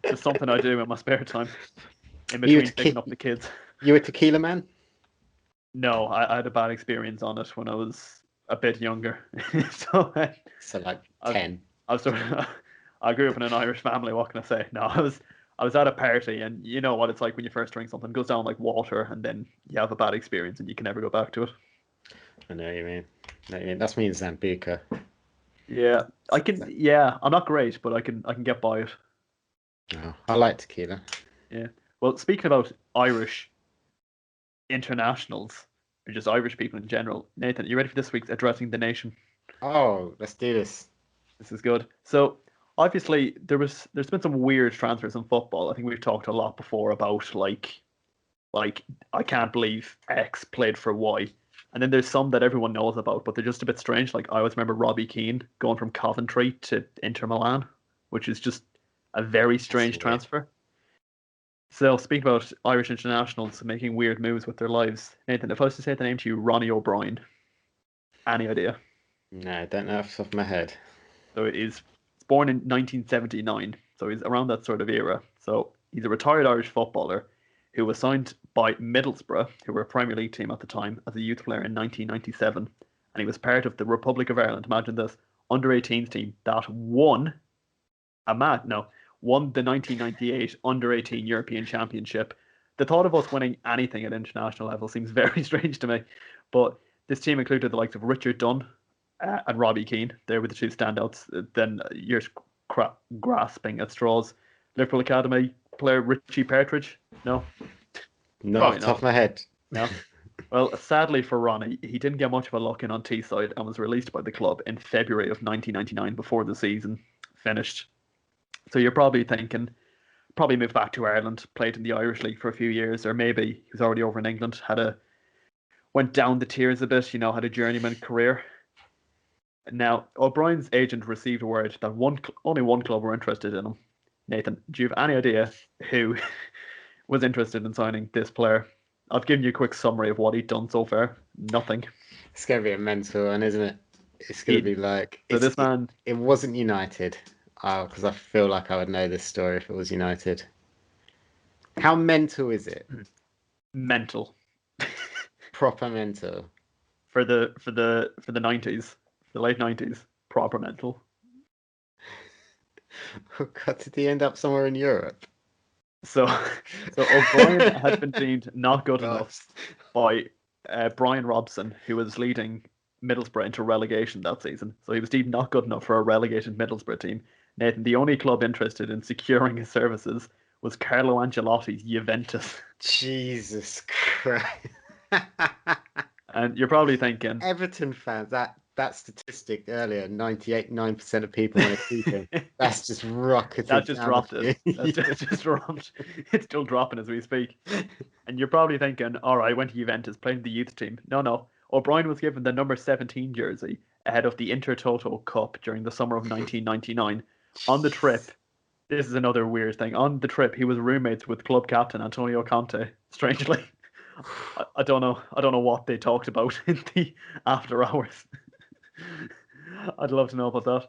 Just something I do in my spare time, in You a between picking up the kids. you a tequila man? No, I had a bad experience on it when I was a bit younger. So So like I, 10. I was sort of, I grew up in an Irish family. What can I say? No, I was at a party, and you know what it's like when you first drink something, it goes down like water, and then you have a bad experience, and you can never go back to it. I know what you mean. That's me in Zambuca. Yeah, I can. Yeah, I'm not great, but I can get by it. Oh, I like tequila. Yeah. Well, speaking about Irish internationals, or just Irish people in general, Nathan, you ready for this week's addressing the nation? Oh, let's do this. This is good. So obviously there's been some weird transfers in football. I think we've talked a lot before about like I can't believe X played for Y. And then there's some that everyone knows about, but they're just a bit strange. Like I always remember Robbie Keane going from Coventry to Inter Milan, which is just a very That's strange weird. transfer. So speak about Irish internationals making weird moves with their lives. Nathan, if I was to say the name to you, Ronnie O'Brien, any idea? No, I don't know off the top of my head. So he's born in 1979, so he's around that sort of era. So he's a retired Irish footballer who was signed by Middlesbrough, who were a Premier League team at the time, as a youth player in 1997, and he was part of the Republic of Ireland. Imagine this, under 18s team that won a mad no won the 1998 under 18 European Championship. The thought of us winning anything at international level seems very strange to me, but this team included the likes of Richard Dunn and Robbie Keane. They were the two standouts. Then you're grasping at straws. Liverpool Academy player Richie Partridge? No, Not off probably the top not. of my head. No. Well, sadly for Ronnie, he didn't get much of a look in on Teesside and was released by the club in February of 1999 before the season finished. So you're probably thinking, probably moved back to Ireland, played in the Irish League for a few years, or maybe he was already over in England, went down the tiers a bit, had a journeyman career. Now, O'Brien's agent received word that only one club were interested in him. Nathan, do you have any idea who was interested in signing this player? I've given you a quick summary of what he'd done so far. Nothing. It's gonna be a mental one, isn't it? It's gonna He be like so this man it wasn't United. Oh, because I feel like I would know this story if it was United. How mental is it? mental Proper mental. for the 90s, the late 90s, proper mental. Oh God, did he end up somewhere in Europe? So so O'Brien had been deemed not good God. enough by Brian Robson, who was leading Middlesbrough into relegation that season. So he was deemed not good enough for a relegated Middlesbrough team. Nathan, the only club interested in securing his services was Carlo Ancelotti's Juventus. Jesus Christ. And you're probably thinking, Everton fans, that statistic earlier, 98.9% of people want to keep him. That's just rocketed that just down dropped the it. That's just dropped. It's still dropping as we speak. And you're probably thinking, all right, went to Juventus, played in the youth team. No, no. O'Brien was given the number 17 jersey ahead of the Intertoto Cup during the summer of 1999. On the trip, this is another weird thing. On the trip, he was roommates with club captain Antonio Conte. Strangely, I don't know. I don't know what they talked about in the after hours. I'd love to know about that.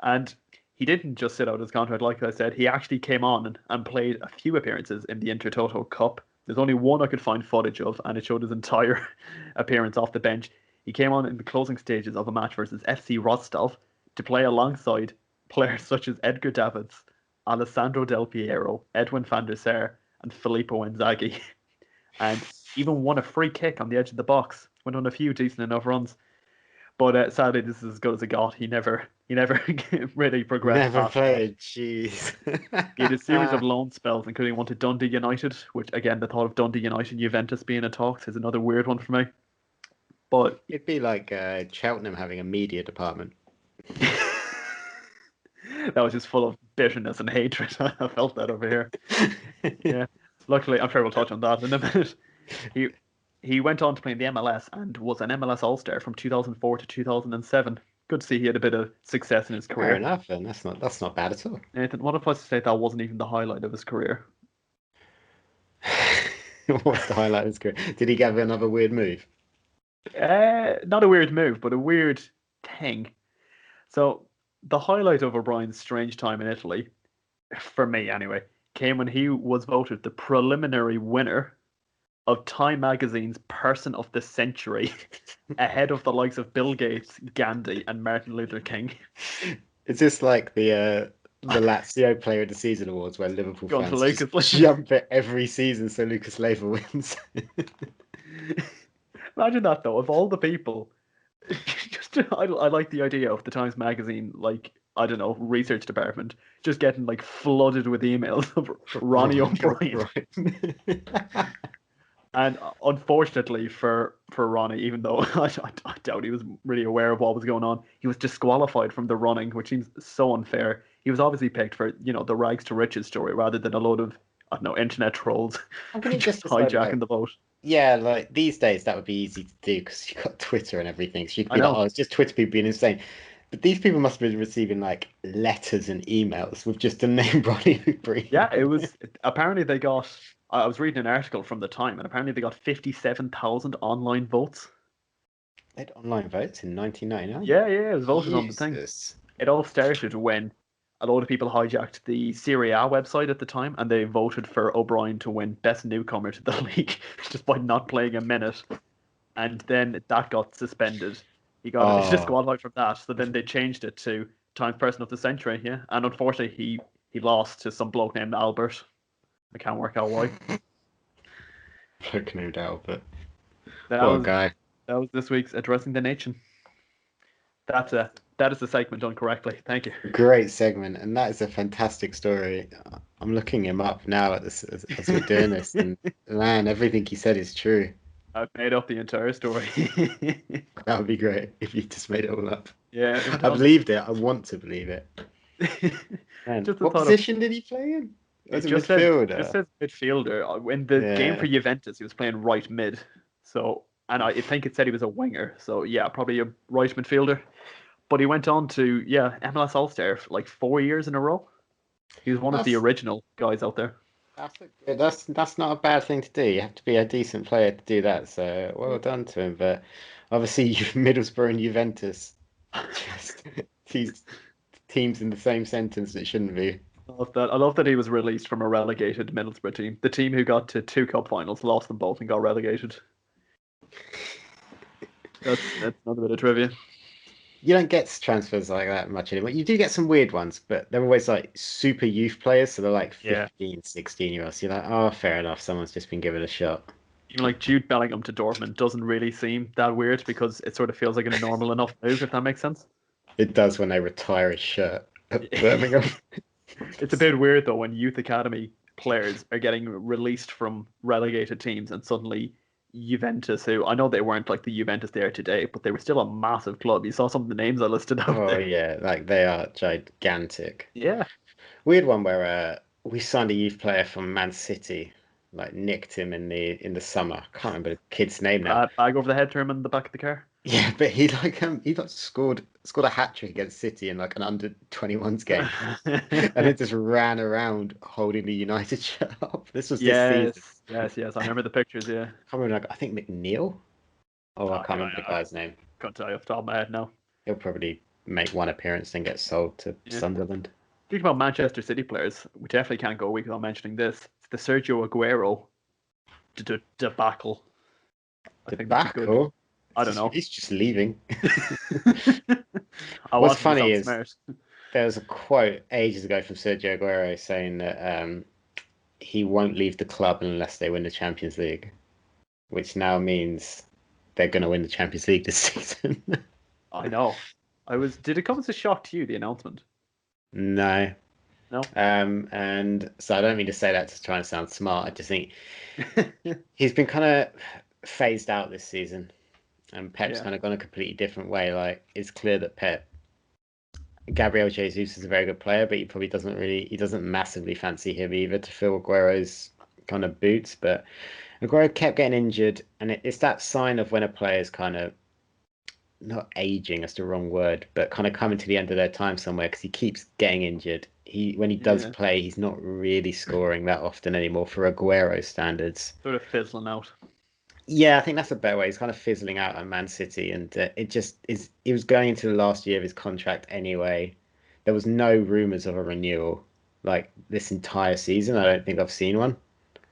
And he didn't just sit out his contract, like I said. He actually came on and played a few appearances in the Intertoto Cup. There's only one I could find footage of, and it showed his entire appearance off the bench. He came on in the closing stages of a match versus FC Rostov to play alongside players such as Edgar Davids, Alessandro Del Piero, Edwin van der Sar, and Filippo Inzaghi. And even won a free kick on the edge of the box. Went on a few decent enough runs. But sadly, this is as good as it got. He never really progressed Never past that. played. Jeez. He had a series of loan spells, including one to Dundee United, which again, the thought of Dundee United and Juventus being in talks is another weird one for me. But It'd be like Cheltenham having a media department. that was just full of bitterness and hatred. I felt that over here. Yeah. Luckily, I'm sure we'll touch on that in a minute. He he went on to play in the MLS and was an MLS All-Star from 2004 to 2007. Good to see he had a bit of success in his Fair career. enough, then. That's not bad at all. Nathan, what if I was to say that wasn't even the highlight of his career? What's the highlight of his career? Did he get another weird move? Not a weird move, but a weird thing. So the highlight of O'Brien's strange time in Italy, for me anyway, came when he was voted the preliminary winner of Time Magazine's Person of the Century, ahead of the likes of Bill Gates, Gandhi, and Martin Luther King. Is this like the the Lazio Player of the Season awards where Liverpool Gone to fans just Lucas. jump it every season so Lucas Leiva wins. Imagine that though. Of all the people, I like the idea of the Times Magazine, like I don't know, research department, just getting like flooded with emails of Ronnie O'Brien. And unfortunately for Ronnie, even though I doubt he was really aware of what was going on, he was disqualified from the running, which seems so unfair. He was obviously picked for, the rags to riches story rather than a load of, I don't know, internet trolls How can he just just decide, hijacking like, the vote. yeah, like these days that would be easy to do because you got Twitter and everything. So you could I be like, oh, know. it's just Twitter people being insane. But these people must have been receiving like letters and emails with just the name Ronnie Yeah, it O'Brien. was apparently they got. I was reading an article from the time, and apparently they got 57,000 online votes. They had online votes in 1999. Yeah, yeah, it was voted on the thing. Jesus. It all started when a lot of people hijacked the Serie A website at the time, and they voted for O'Brien to win Best Newcomer to the league just by not playing a minute. And then that got suspended. He got Oh, disqualified from that. So then they changed it to Times Person of the Century. Yeah, and unfortunately, he lost to some bloke named Albert. I can't work out why. look, no doubt, but That what a was guy. that was this week's addressing the nation. That is the segment done correctly. Thank you. Great segment, and that is a fantastic story. I'm looking him up now at this as we're doing this, and man, everything he said is true. I've made up the entire story. That would be great if you just made it all up. Yeah, I believed it. I want to believe it. Man, just the what thought of position did he play in? it Was it just midfielder? says midfielder. In the game for Yeah. Juventus, he was playing right mid. So, and I think it said he was a winger. So yeah, probably a right midfielder. But he went on to MLS All Star for like 4 years in a row. He was one of the That's original guys out there. that's not a bad thing to do. You have to be a decent player to do that. So well Yeah. done to him. But obviously, Middlesbrough and Juventus, just these teams in the same sentence. It shouldn't be. I love that. I love that he was released from a relegated Middlesbrough team. The team who got to two cup finals, lost them both, and got relegated. That's another bit of trivia. You don't get transfers like that much anymore. You do get some weird ones, but they're always like super youth players. So they're like Yeah. 15, 16-year-olds. You're like, oh, fair enough. Someone's just been given a shot. Even like Jude Bellingham to Dortmund doesn't really seem that weird because it sort of feels like a normal enough move, if that makes sense. It does when they retire his shirt at Birmingham. It's a bit weird though when youth academy players are getting released from relegated teams and suddenly Juventus, who I know they weren't like the Juventus they are today, but they were still a massive club. You saw some of the names I listed out Oh there. yeah, like they are gigantic. Yeah, Weird one where we signed a youth player from Man City, like nicked him in the summer. I can't remember the kid's name now. bag over the head to him in the back of the car. Yeah, but he scored a hat trick against City in like an under 21s game, and it just ran around holding the United shirt up. This was this season. Yes, yes, yes. I remember the pictures. Yeah. I can't remember. I think McNeil. Oh, I Oh, can't remember the guy's name. can't tell you off the top of my head now. He'll probably make one appearance and get sold to Yeah. Sunderland. Speaking about Manchester City players, we definitely can't go a week without mentioning this. It's the Sergio Aguero debacle. I think that's a good. Debacle. I don't know. He's just leaving. I What's want him to funny sound is smart. there was a quote ages ago from Sergio Aguero saying that he won't leave the club unless they win the Champions League, which now means they're going to win the Champions League this season. I know. Did it come as a shock to you, the announcement? No. No. And so I don't mean to say that to try and sound smart. I just think he's been kind of phased out this season, and Pep's Yeah. kind of gone a completely different way. Like it's clear that Gabriel Jesus is a very good player, but he doesn't massively fancy him either to fill Aguero's kind of boots. But Aguero kept getting injured, and it's that sign of when a player's kind of not aging, that's the wrong word, but kind of coming to the end of their time somewhere because he keeps getting injured. When he does Yeah. play, he's not really scoring that often anymore for Aguero standards. Sort of fizzling out. Yeah, I think that's a better way. He's kind of fizzling out at Man City, and it just is. He was going into the last year of his contract anyway. There was no rumours of a renewal like this entire season. I don't think I've seen one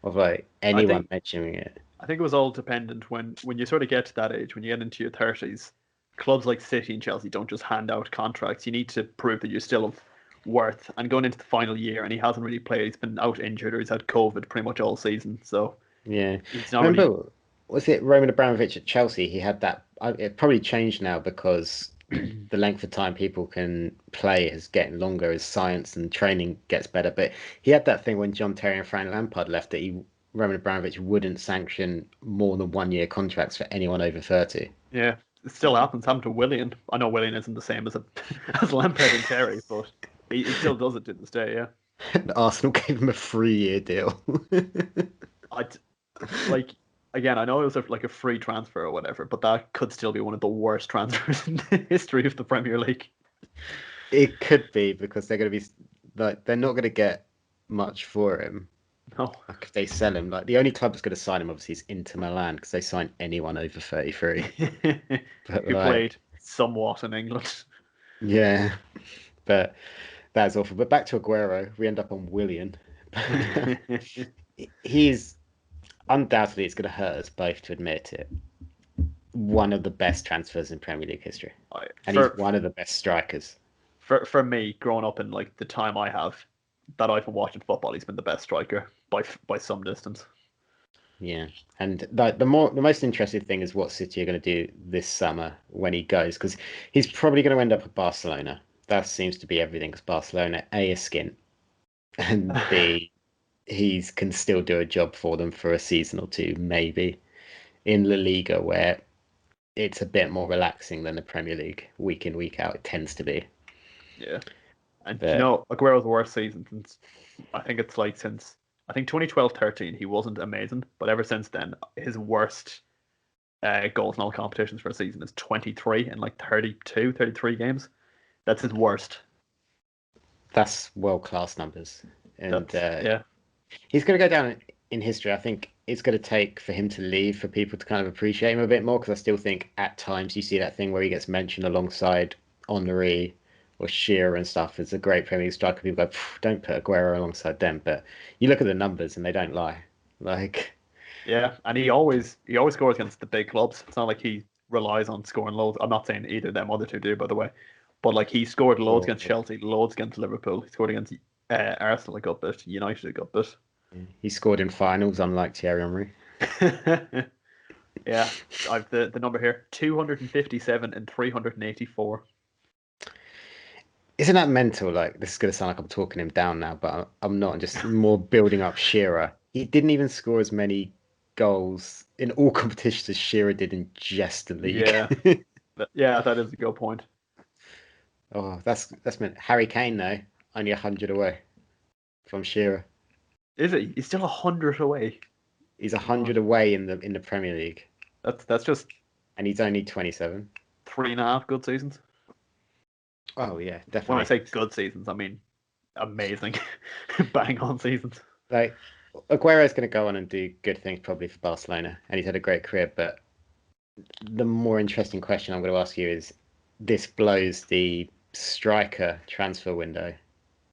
of like I anyone think mentioning it. I think it was all dependent when you sort of get to that age, when you get into your 30s, clubs like City and Chelsea don't just hand out contracts. You need to prove that you're still of worth. And going into the final year, and he hasn't really played. He's been out injured or he's had COVID pretty much all season. So Yeah. he's not really. Remember, was it Roman Abramovich at Chelsea? He had that. It probably changed now because the length of time people can play is getting longer as science and training gets better. But he had that thing when John Terry and Frank Lampard left that Roman Abramovich wouldn't sanction more than 1 year contracts for anyone over 30. Yeah, it still happens. Happened to Willian. I know Willian isn't the same as as Lampard and Terry, but he still does it to this day. Yeah, And Arsenal gave him a 3 year deal. I like again. I know it was like a free transfer or whatever, but that could still be one of the worst transfers in the history of the Premier League. It could be because they're going to be like they're not going to get much for him. No, Like if they sell him, like the only club that's going to sign him obviously is Inter Milan because they sign anyone over 33. But who played somewhat in England. yeah, but that's awful. But back to Aguero, we end up on Willian. He's undoubtedly it's going to hurt us both to admit it. One of the best transfers in Premier League history, and he's one of the best strikers. For me, growing up in like the time I have that I've been watching football, he's been the best striker by some distance. Yeah, and the most interesting thing is what City are going to do this summer when he goes, because he's probably going to end up at Barcelona. That seems to be everything, because Barcelona A is skint, and B he can still do a job for them for a season or two, maybe in La Liga where it's a bit more relaxing than the Premier League week in week out. It tends to be. Yeah, and Aguero's worst season since I think it's like since. I think 2012-13, he wasn't amazing, but ever since then, his worst goals in all competitions for a season is 23 in like 32, 33 games. That's his worst. That's world-class numbers. And yeah. He's going to go down in history. I think it's going to take for him to leave for people to kind of appreciate him a bit more, because I still think at times you see that thing where he gets mentioned alongside Henry or Shearer and stuff as a great Premier League striker. People go, don't put Aguero alongside them. But you look at the numbers and they don't lie. Like, yeah, and he always scores against the big clubs. It's not like he relies on scoring loads. I'm not saying either of them other two do, by the way. But like he scored loads against Chelsea, loads against Liverpool. He scored against Arsenal a good bit, United a good bit. He scored in finals, unlike Thierry Henry. Yeah, I've the number here: 257 and 384. Isn't that mental? Like, this is going to sound like I'm talking him down now, but I'm not. I'm just more building up Shearer. He didn't even score as many goals in all competitions as Shearer did in just the league. Yeah, yeah, that is a good point. Oh, that's meant Harry Kane though, only 100 away from Shearer. Is he? He's still 100 away. He's 100 away in the Premier League. That's just, and he's only 27. 3.5 good seasons. Oh yeah, definitely. When I say good seasons, I mean amazing, bang on seasons. Like Aguero's going to go on and do good things probably for Barcelona, and he's had a great career. But the more interesting question I'm going to ask you is: this blows the striker transfer window.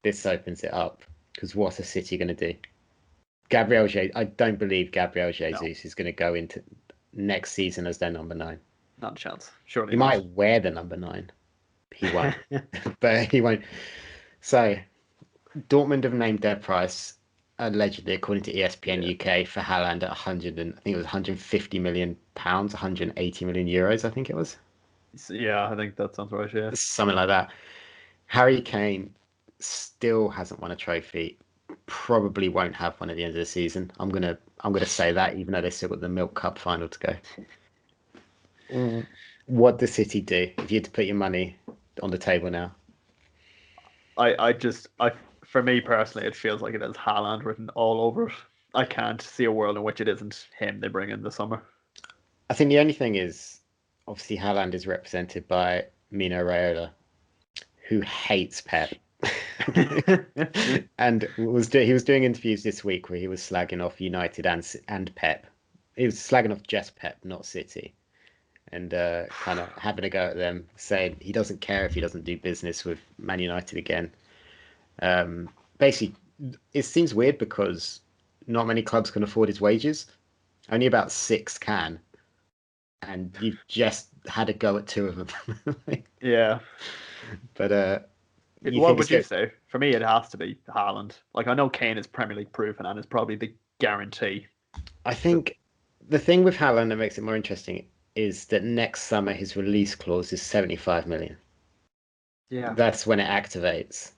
This opens it up, because what is City going to do? I don't believe Gabriel Jesus is going to go into next season as their number 9. Not a chance. Surely he might wear the number 9. He won't. But he won't. So Dortmund have named their price, allegedly, according to ESPN UK, for Haaland at 100 and I think it was 150 million pounds, 180 million euros, I think it was. Yeah, I think that sounds right, yeah. Something like that. Harry Kane still hasn't won a trophy. Probably won't have one at the end of the season. I'm gonna say that, even though they still got the Milk Cup final to go. What does City do if you had to put your money on the table now? For me personally, it feels like it has Haaland written all over it. I can't see a world in which it isn't him they bring in this summer. I think the only thing is, obviously, Haaland is represented by Mino Raiola, who hates Pep. And he was doing interviews this week where he was slagging off United and Pep. He was slagging off just Pep, not City, and kind of having a go at them, saying he doesn't care if he doesn't do business with Man United again. Basically, it seems weird because not many clubs can afford his wages. Only about 6 can, and you've just had a go at 2 of them. Yeah, but You What think it's would you good? say? For me, it has to be Haaland. Like I know Kane is Premier League proven and is probably the guarantee. I But think the thing with Haaland that makes it more interesting is that next summer his release clause is 75 million. yeah, That's when it activates.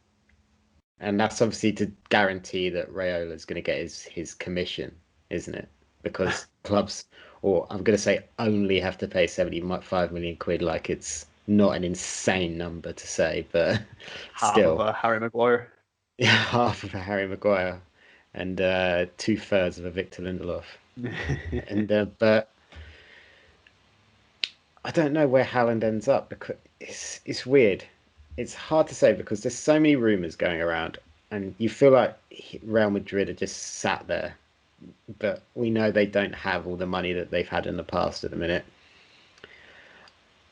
And that's obviously to guarantee that Rayola's going to get his commission, isn't it? Because clubs, or I'm going to say only have to pay 75 million quid, like it's not an insane number to say, but half of still, a Harry Maguire. half of a Harry Maguire and 2/3 of a Victor Lindelof. And but I don't know where Haaland ends up because it's weird. It's hard to say because there's so many rumors going around, and you feel like Real Madrid are just sat there, but we know they don't have all the money that they've had in the past at the minute.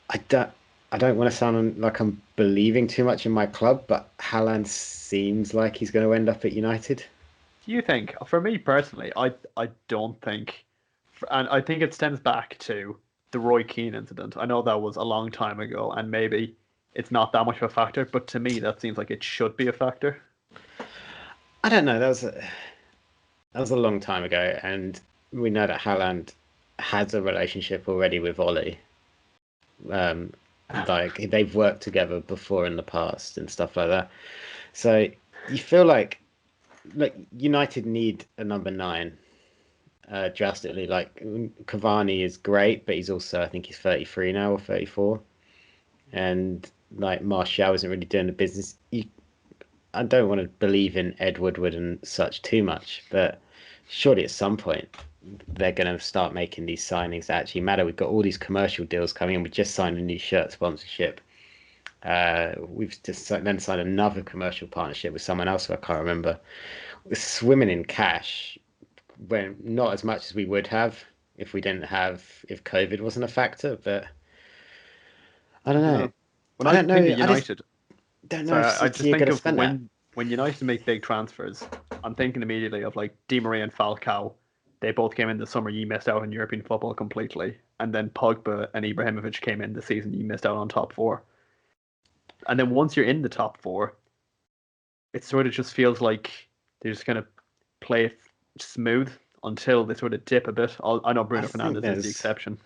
I don't. I don't want to sound like I'm believing too much in my club, but Haaland seems like he's going to end up at United. Do you think? For me personally, I don't think, and I think it stems back to the Roy Keane incident. I know that was a long time ago, and maybe it's not that much of a factor, but to me, that seems like it should be a factor. I don't know. That was a long time ago, and we know that Haaland has a relationship already with Ollie. Um, like they've worked together before in the past and stuff like that. So you feel like United need a number nine drastically. Like Cavani is great, but he's also I think he's 33 now or 34, and like Martial isn't really doing the business. I don't want to believe in Ed Woodward and such too much, but surely at some point they're going to start making these signings that actually matter. We've got all these commercial deals coming in. We just signed a new shirt sponsorship. We've just then signed another commercial partnership with someone else who I can't remember. We're swimming in cash when not as much as we would have if COVID wasn't a factor. But I don't know. No. When I I don't know. think of I just United, don't know if sorry, I just City are going think to of spend that. when United make big transfers, I'm thinking immediately of like Di Maria and Falcao. They both came in the summer. You missed out on European football completely, and then Pogba and Ibrahimovic came in the season. You missed out on top four, and then once you're in the top four, it sort of just feels like they're just gonna play it smooth until they sort of dip a bit. I know I Bruno think Fernandes is the there's exception.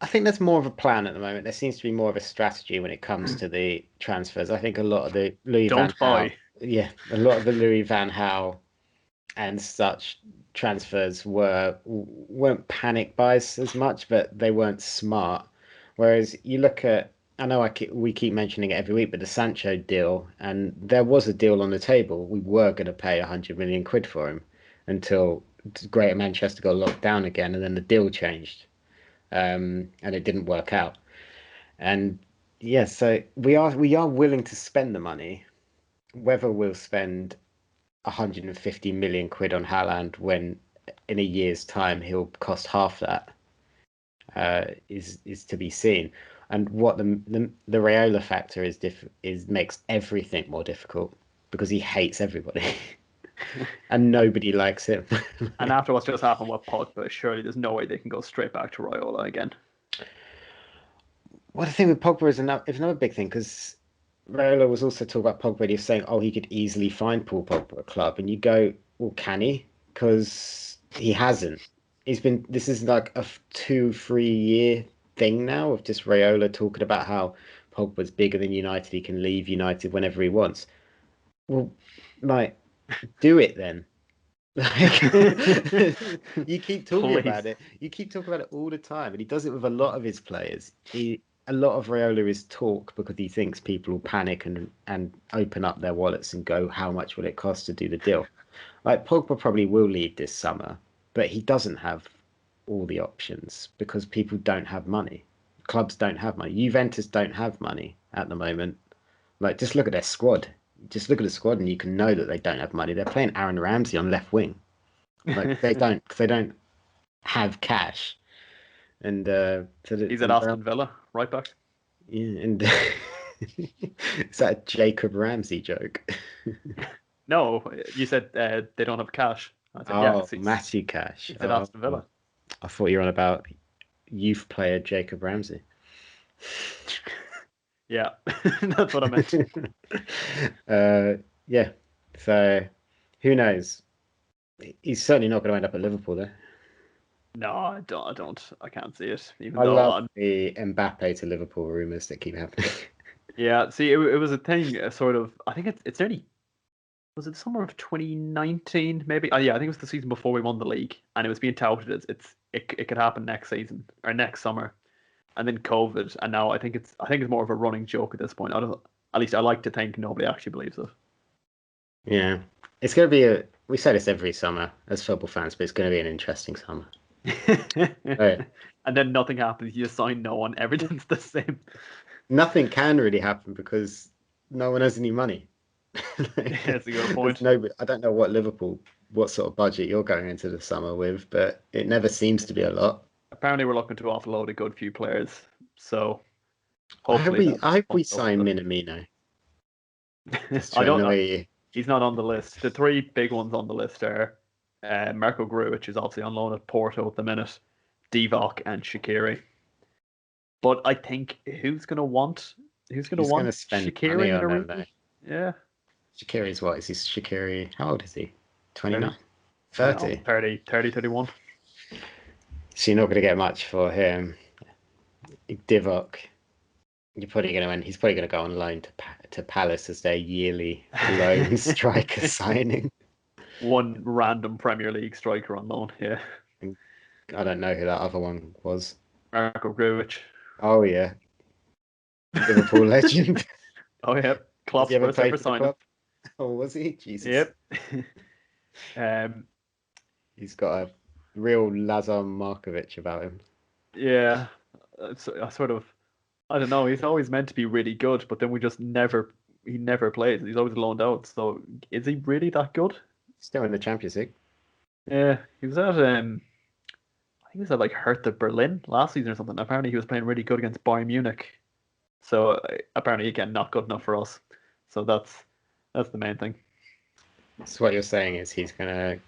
I think there's more of a plan at the moment. There seems to be more of a strategy when it comes to the transfers. I think a lot of the Louis Van Don't Gaal, buy. yeah, a lot of the Louis Van Gaal and such transfers weren't panic buys as much, but they weren't smart. Whereas you look at, I know we keep mentioning it every week, but the Sancho deal, and there was a deal on the table. We were going to pay 100 million quid for him until Greater Manchester got locked down again, and then the deal changed, and it didn't work out. And yeah, so we are willing to spend the money. Whether we'll spend 150 million quid on Haaland when in a year's time he'll cost half that is to be seen. And what the Raiola factor is makes everything more difficult because he hates everybody and nobody likes him. And after what's just happened with Pogba, surely there's no way they can go straight back to Raiola again. Well, the thing with Pogba is another big thing because Raiola was also talking about Pogba. And he was saying, "Oh, he could easily find Paul Pogba a club," and you go, "Well, can he? Because he hasn't. He's been. This is like a 2, 3 year thing now of just Raiola talking about how Pogba's bigger than United. He can leave United whenever he wants. Well, like, do it then." Like you keep talking Please. about it. You keep talking about it all the time, and he does it with a lot of his players. A lot of Raiola is talk because he thinks people will panic and open up their wallets and go, how much will it cost to do the deal? Like Pogba probably will leave this summer, but he doesn't have all the options because people don't have money. Clubs don't have money. Juventus don't have money at the moment. Like just look at their squad. Just look at the squad and you can know that they don't have money. They're playing Aaron Ramsey on left wing. Like they don't have cash. And He's at Aston Villa, right back. yeah, and is that a Jacob Ramsey joke? No, you said they don't have cash. I said, yeah, Oh, 'cause Matty Cash. he's at Oh, Aston Villa. I thought you were on about youth player Jacob Ramsey. Yeah, that's what I meant. Yeah. So who knows? He's certainly not going to end up at Liverpool, though. No, I don't. I don't. I can't see it. Even I though, love the Mbappe to Liverpool rumors that keep happening. yeah. See, it was a thing. Sort of. I think it's nearly. Was it the summer of 2019? Maybe. Oh yeah, I think it was the season before we won the league, and it was being touted as it could happen next season or next summer, and then COVID, and now I think it's more of a running joke at this point. I don't. At least I like to think nobody actually believes it. Yeah. It's going to be we say this every summer as football fans, but it's going to be an interesting summer. Right. And then nothing happens. You sign no one. Everything's the same. Nothing can really happen because no one has any money. That's a good There's point. I don't know what sort of budget you're going into the summer with, but it never seems to be a lot. Apparently, we're looking to offload a good few players. So I hope hopefully that we bumps up a sign bit. Minamino just I to don't. annoy you. He's not on the list. The three big ones on the list are Marco Grujic, is obviously on loan at Porto at the minute, Divock and Shaqiri. But I think who's gonna Who's going to want spend money Shaqiri in on a them region? though? Yeah, Shaqiri's what? Is he Shaqiri? How old is he? 29? 30. I don't know, 30? 30, 30, 31. So you're not going to get much for him. Divock, he's probably going to go on loan to Palace as their yearly loan striker signing. One random Premier League striker on loan. Yeah, And I don't know who that other one was. Marco Grujic. Oh yeah, Liverpool legend. Oh yeah, Has he Klopp's ever first played ever for the signing. club? Oh, was he? Jesus. Yep. um, He's got a real Lazar Markovic about him. yeah, I sort of I don't know. He's always meant to be really good, but then we just never he never plays. He's always loaned out. So is he really that good? Still in the Champions League. Yeah, he was at I think he was at like Hertha Berlin last season or something. Apparently he was playing really good against Bayern Munich. So apparently again not good enough for us. So that's the main thing. So what you're saying is he's going to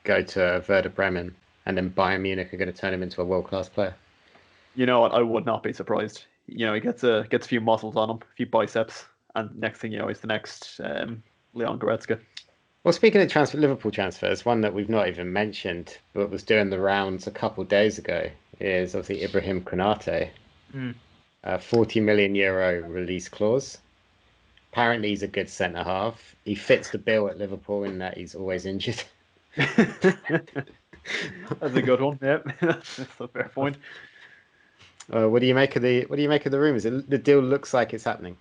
go to Werder Bremen and then Bayern Munich are going to turn him into a world-class player. You know what? I would not be surprised. You know, he gets a few muscles on him, a few biceps, and next thing you know, he's the next Leon Goretzka. Well, speaking of Liverpool transfers, one that we've not even mentioned, but was doing the rounds a couple of days ago, is obviously Ibrahim Konate, Mm. a 40 million euro release clause. Apparently, he's a good centre half. He fits the bill at Liverpool in that he's always injured. That's a good one. Yep, that's a fair point. What do you make of the rumors? The deal looks like it's happening.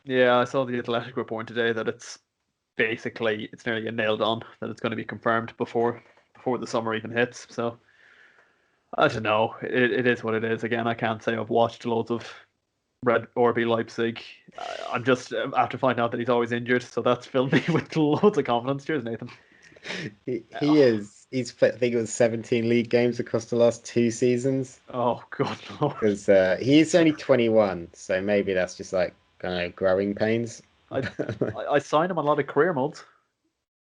Yeah, I saw the Athletic report today that it's nearly a nailed on that it's going to be confirmed before the summer even hits. So I don't know. It is what it is. Again, I can't say I've watched loads of Red RB Leipzig. I'm just after finding out that he's always injured, so that's filled me with loads of confidence. Cheers, Nathan. He is. I think it was 17 league games across the last 2 seasons. Oh God, Lord. Because he's only 21, so maybe that's just like kind of growing pains. I I signed him on a lot of career modes.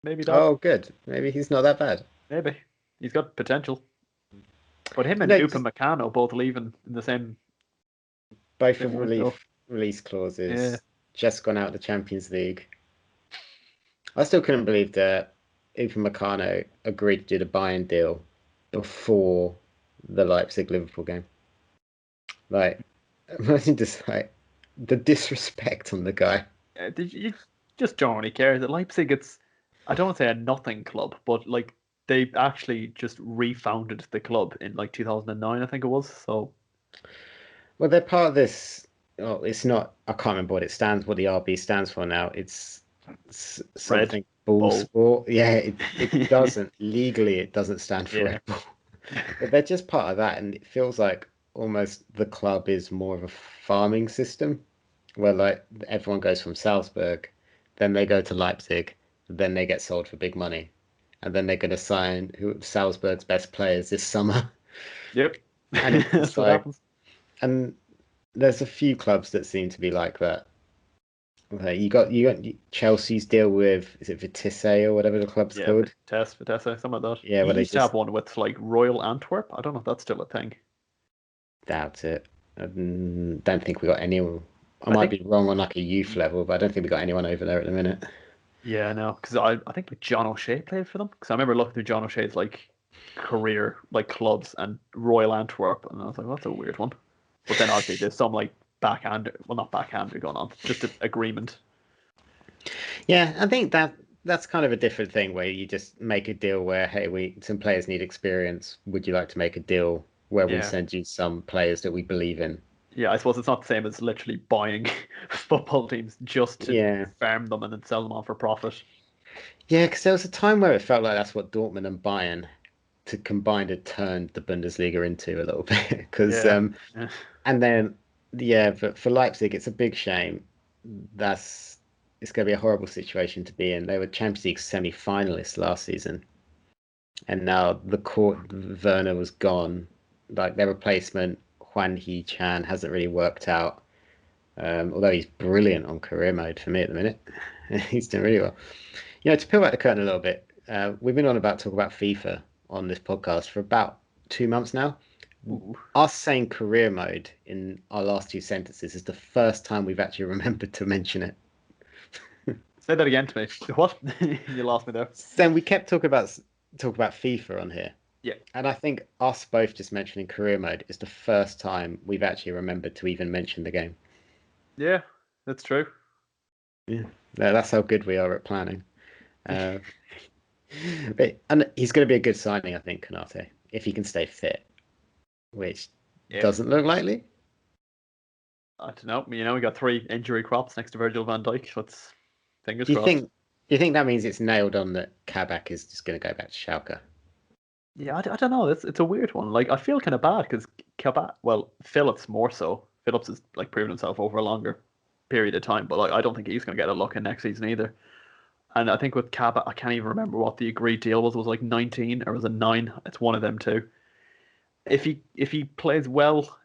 Maybe that. Oh, good. Maybe he's not that bad. Maybe he's got potential. But him and No, Upamecano both leaving in the both same of window. release Yeah. clauses. Just gone out of the Champions League. I still couldn't believe that Upamecano agreed to do the Bayern deal before the Leipzig Liverpool game. Like, imagine just like the disrespect on the guy. Did you just don't really care? That Leipzig, I don't want to say a nothing club, but like they actually just refounded the club in like 2009, I think it was. So Well, they're part of this. Oh, it's not. I can't remember what the RB stands for now. It's Red something ball Bull. sport. Yeah, it doesn't legally. It doesn't stand for Yeah. Red Bull, but they're just part of that, and it feels like almost the club is more of a farming system, where like everyone goes from Salzburg, then they go to Leipzig, then they get sold for big money, and then they're going to sign Salzburg's best players this summer, Yep. and it's just That's what like, happens. and there's a few clubs that seem to be like that. Okay, you got Chelsea's deal with, is it Vitesse or whatever the club's Yeah, called? Vitesse, something like that. Yeah, You where they used to have just one with like Royal Antwerp. I don't know if that's still a thing. doubt it. I don't think we got any I I might think be wrong on like a youth level, but I don't think we got anyone over there at the minute. yeah, no, because I think like John O'Shea played for them because I remember looking through John O'Shea's like career like clubs and Royal Antwerp, and I was like, well, that's a weird one. But then obviously there's some like backhand, well not backhand going on, just an agreement. Yeah, I think that's kind of a different thing where you just make a deal where, hey, we some players need experience. Would you like to make a deal where we Yeah, send you some players that we believe in? yeah. I suppose it's not the same as literally buying football teams just to Yeah. farm them and then sell them on for profit. Yeah, because there was a time where it felt like that's what Dortmund and Bayern to combined had turned the Bundesliga into a little bit. Because Yeah, yeah. and then yeah, but for Leipzig, it's a big shame. That's it's going to be a horrible situation to be in. They were Champions League semi-finalists last season, and now the court Werner was gone. Like their replacement, Juan He Chan, hasn't really worked out. Although he's brilliant on career mode for me at the minute, he's doing really well. You know, to peel back the curtain a little bit, we've been on about talk about FIFA on this podcast for about 2 months now. Ooh. Us saying career mode in our last two sentences is the first time we've actually remembered to mention it. Say that again to me. What? You lost me there. Then we kept talk about FIFA on here, Yeah, and I think us both just mentioning career mode is the first time we've actually remembered to even mention the game. yeah, that's true. Yeah, that's how good we are at planning. Uh, and he's going to be a good signing, I think, Kanate, if he can stay fit, which Yeah, doesn't look likely. I don't know. You know, we got three injury crops next to Virgil van Dijk. Let's fingers Do you crossed. think? Do you think that means it's nailed on that Kabak is just going to go back to Schalke? Yeah, I don't know. It's a weird one. Like I feel kind of bad because well, Phillips more so. Phillips has like proven himself over a longer period of time, but like I don't think he's going to get a look in next season either. And I think with Cabot, I can't even remember what the agreed deal was. It was like 19 or was it 9? It's one of them two. If he plays well,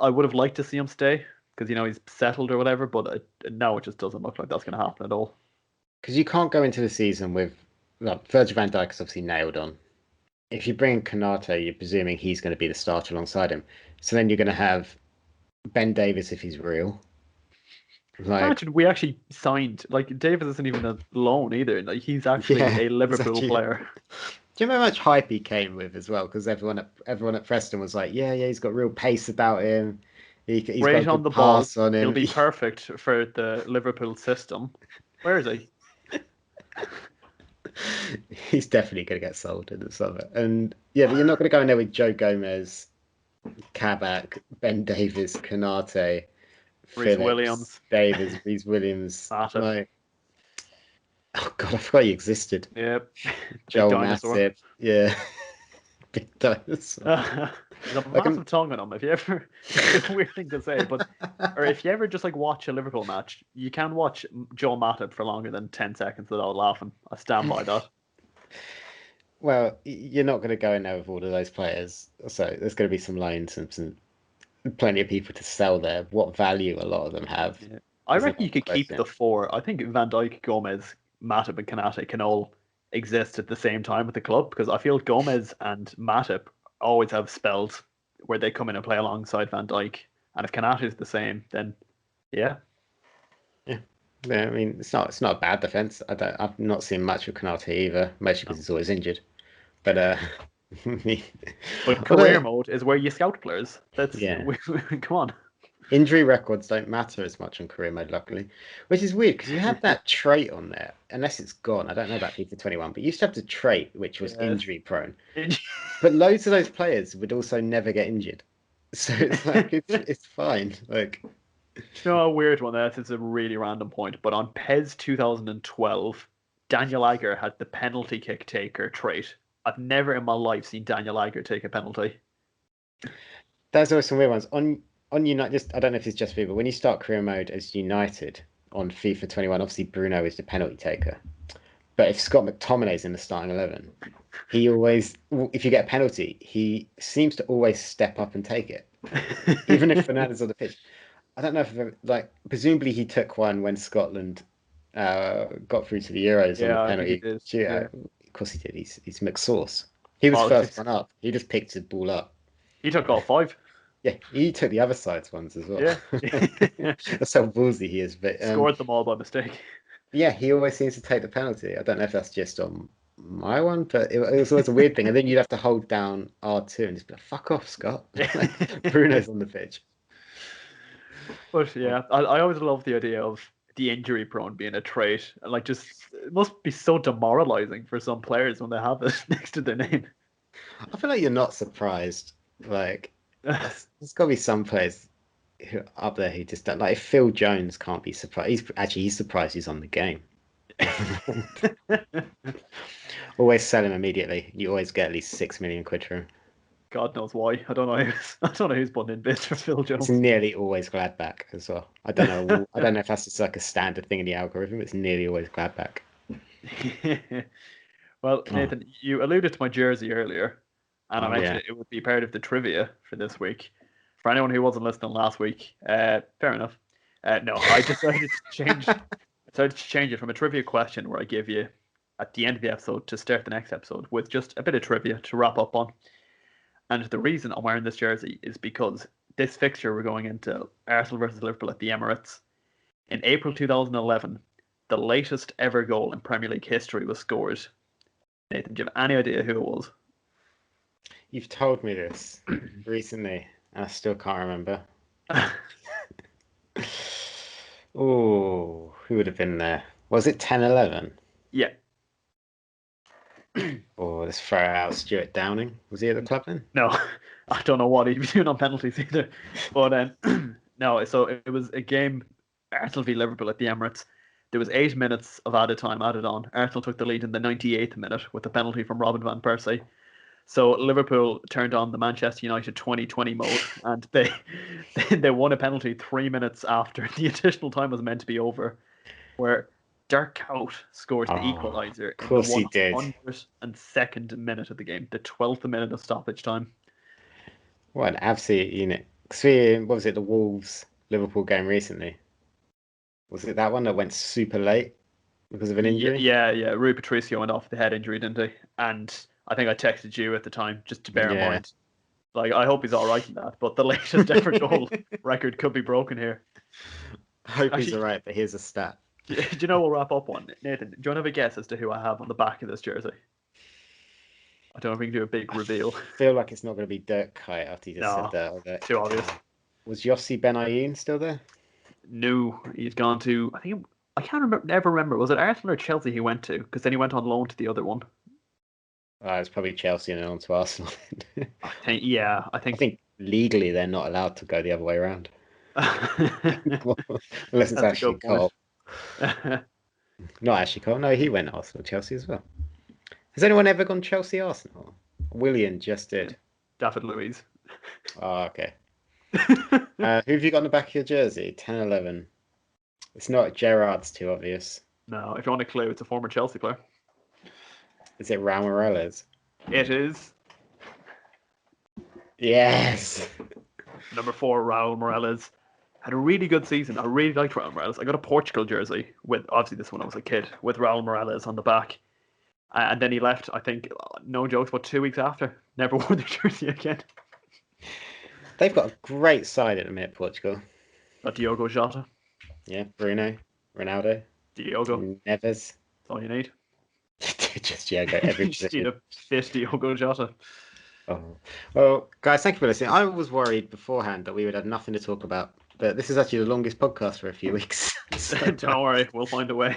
I would have liked to see him stay because he's settled or whatever. But now it just doesn't look like that's going to happen at all. Because you can't go into the season with well, Virgil van Dijk is obviously nailed on. If you bring in Kanate, you're presuming he's going to be the starter alongside him. So then you're going to have Ben Davis if he's real. Like, Imagine we actually signed like Davis isn't even a loan either. Like he's actually yeah, a he's Liverpool actually. player. Do you remember how much hype he came with as well? Because everyone at Preston was like, yeah, he's got real pace about him. He's got a Great on good the ball. pass on He'll him. be perfect for the Liverpool system. Where is he? He's definitely going to get sold in the summer. And yeah, but you're not going to go in there with Joe Gomez, Kabak, Ben Davis, Kanate, Reese Phillips, Williams, Davis, Reese Williams. Matip. Like, oh God, I forgot he existed. Yep. Big Joel dinosaur. Matip, yeah, big dinosaur. He's a Like, massive tongue on him. If you ever, it's a weird thing to say, but or if you ever just like watch a Liverpool match, you can watch Joe Matip for longer than 10 seconds without laughing. I stand by that. well, you're not going to go in there with all of those players, so there's going to be some loans and some plenty of people to sell there. What value a lot of them have Yeah. I is reckon you another could keep question. the four. I think Van Dijk, Gomez, Matip, and Kanate can all exist at the same time with the club because I feel Gomez and Matip always have spells where they come in and play alongside Van Dijk, and if Kanate is the same, then yeah, Yeah. Yeah, I mean, it's not a bad defense. I've not seen much of Canate either, mostly because no. he's always injured. But But career although mode is where you scout players. That's yeah, come on. injury records don't matter as much on career mode, luckily, which is weird because you have that trait on there, unless it's gone. I don't know about FIFA 21, but you used to have the trait which was Yes. injury prone. But loads of those players would also never get injured, so it's like it's fine. Like No, a weird one. That is a really random point. But on PES 2012, Daniel Agger had the penalty kick taker trait. I've never in my life seen Daniel Agger take a penalty. there's always some weird ones on United. Just I don't know if it's just me, but when you start career mode as United on FIFA 21, obviously Bruno is the penalty taker. But if Scott McTominay's in the starting 11, he always, if you get a penalty, he seems to always step up and take it, even if Fernandes on the pitch. I don't know if like presumably he took one when Scotland got through to the Euros on the Yeah, I think he penalty did. Yeah. shootout. Of course he did. He's McSauce. He was Oh, first one up. He just picked the ball up. he took all five. Yeah, he took the other side's ones as well. Yeah. That's how ballsy he is. But Scored them all by mistake. yeah, he always seems to take the penalty. I don't know if that's just on my one, but it was always a weird thing. And then you'd have to hold down R2 and just be like, fuck off, Scott. Bruno's on the pitch. But yeah, I always love the idea of the injury prone being a trait. And like, just it must be so demoralizing for some players when they have it next to their name. I feel like you're not surprised. Like, there's got to be some players who up there who just don't like. If Phil Jones can't be surprised, he's surprised he's on the game. Always sell him immediately. You always get at least 6 million quid for him. God knows why. I don't know. I don't know who's putting in bids for Phil It's Jones. nearly always Gladback as well. I don't know. I don't know if that's just like a standard thing in the algorithm. It's nearly always Gladback. Well, Oh, Nathan, you alluded to my jersey earlier, and I oh yeah. mentioned it would be part of the trivia for this week. For anyone who wasn't listening last week, fair enough. No, I decided to change. I decided to change it from a trivia question where I give you at the end of the episode to start the next episode with just a bit of trivia to wrap up on. And the reason I'm wearing this jersey is because this fixture we're going into Arsenal versus Liverpool at the Emirates in April 2011. The latest ever goal in Premier League history was scored. Nathan, do you have any idea who it was? You've told me this recently, and I still can't remember. Oh, who would have been there? Was it 10-11? Yeah. Or let's throw out Stuart Downing. Was he at the club then? No, I don't know what he'd be doing on penalties either. But no, so it was a game, Arsenal v Liverpool at the Emirates. There was 8 minutes of added time added on. Arsenal took the lead in the 98th minute with a penalty from Robin van Persie. So Liverpool turned on the Manchester United 2020 mode, and they won a penalty 3 minutes after the additional time was meant to be over, where Dirk Kuyt scores the equaliser Of in the course he did. 102nd minute of the game, the 12th minute of stoppage time. What an absolute unit. 'Cause what was it, the Wolves Liverpool game recently? Was it that one that went super late because of an injury? Yeah. Rui Patricio went off the head injury, didn't he? And I think I texted you at the time just to bear in Yeah. mind. Like, I hope he's all right in that, but the latest ever goal record could be broken here. I hope he's all right, but here's a stat. Do you know we'll wrap up on? Nathan, do you want to have a guess as to who I have on the back of this jersey? I don't know if we can do a big reveal. I feel like it's not going to be Dirk Kuyt after you just No, said that. too obvious. Was Yossi Benayoun still there? No, he's gone to, I can't never remember. Was it Arsenal or Chelsea he went to? Because then he went on loan to the other one. It's probably Chelsea and on to Arsenal. I think legally they're not allowed to go the other way around. Unless it's actually Cole. Not actually Cole. No, he went Arsenal, Chelsea as well. Has anyone ever gone Chelsea Arsenal? William just did. David Luiz. Oh, okay. Who have you got on the back of your jersey? 10-11. It's not Gerrard's too obvious. No, if you want a clue, it's a former Chelsea player. Is it Raul Morales? It is. Yes. Number 4, Raul Morales. Had a really good season. I really liked Raul Morales. I got a Portugal jersey with, obviously this one I was a kid, with Raul Morales on the back. And then he left, I think, no jokes, but 2 weeks after. Never wore the jersey again. They've got a great side at the minute, Portugal. Got Diogo Jota. Yeah, Bruno, Ronaldo, Diogo. Neves. That's all you need. Just go every You just need position. a fit Diogo Jota. Oh. Well, guys, thank you for listening. I was worried beforehand that we would have nothing to talk about, but this is actually the longest podcast for a few weeks. So, Don't worry, we'll find a way.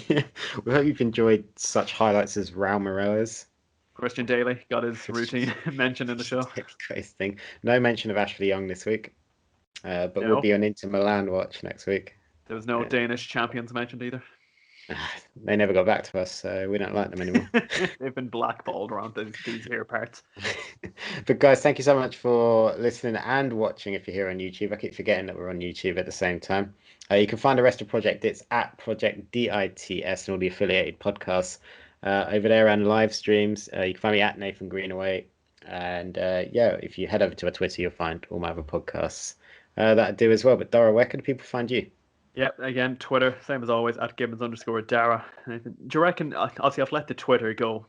yeah, we hope you've enjoyed such highlights as Raul Morales. Christian Dailly got his routine mentioned in the show. Great thing. No mention of Ashley Young this week, but No. we'll be on Inter Milan watch next week. There was no Danish champions mentioned either. They never got back to us, so we don't like them anymore. They've been blackballed around these here parts. But guys, thank you so much for listening and watching if you're here on YouTube. I keep forgetting that we're on YouTube at the same time. You can find the rest of Project Dits at Project DITS and all the affiliated podcasts over there and live streams. You can find me at Nathan Greenaway. And if you head over to our Twitter, you'll find all my other podcasts that I do as well. But Darragh, where can people find you? Yep, again, Twitter, same as always, at Gibbons_Darragh. Do you reckon, obviously I've let the Twitter go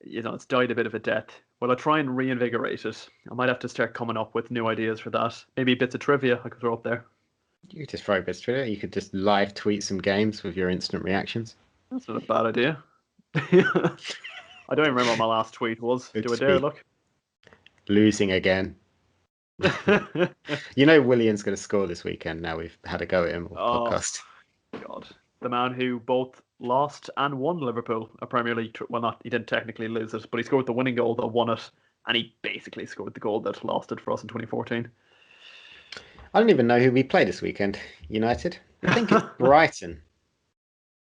it's died a bit of a death. Well, I try and reinvigorate it. I might have to start coming up with new ideas for that. Maybe bits of trivia I could throw up there. You could just throw bits to it. You could just live tweet some games with your instant reactions. That's not a bad idea. I don't even remember what my last tweet was. Good Do I dare speed. look? Losing again. You know Willian's going to score this weekend now we've had a go at him on Oh, podcast. God. The man who both lost and won Liverpool a Premier League. Well, not he didn't technically lose it, but he scored the winning goal that won it, and he basically scored the goal that lost it for us in 2014. I don't even know who we play this weekend. United? I think it's Brighton.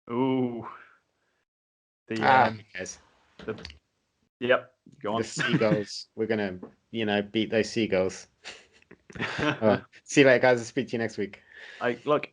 Ooh. Who cares? Yep. Go on. The Seagulls. We're going to, beat those Seagulls. See you later, guys. I'll speak to you next week. Look,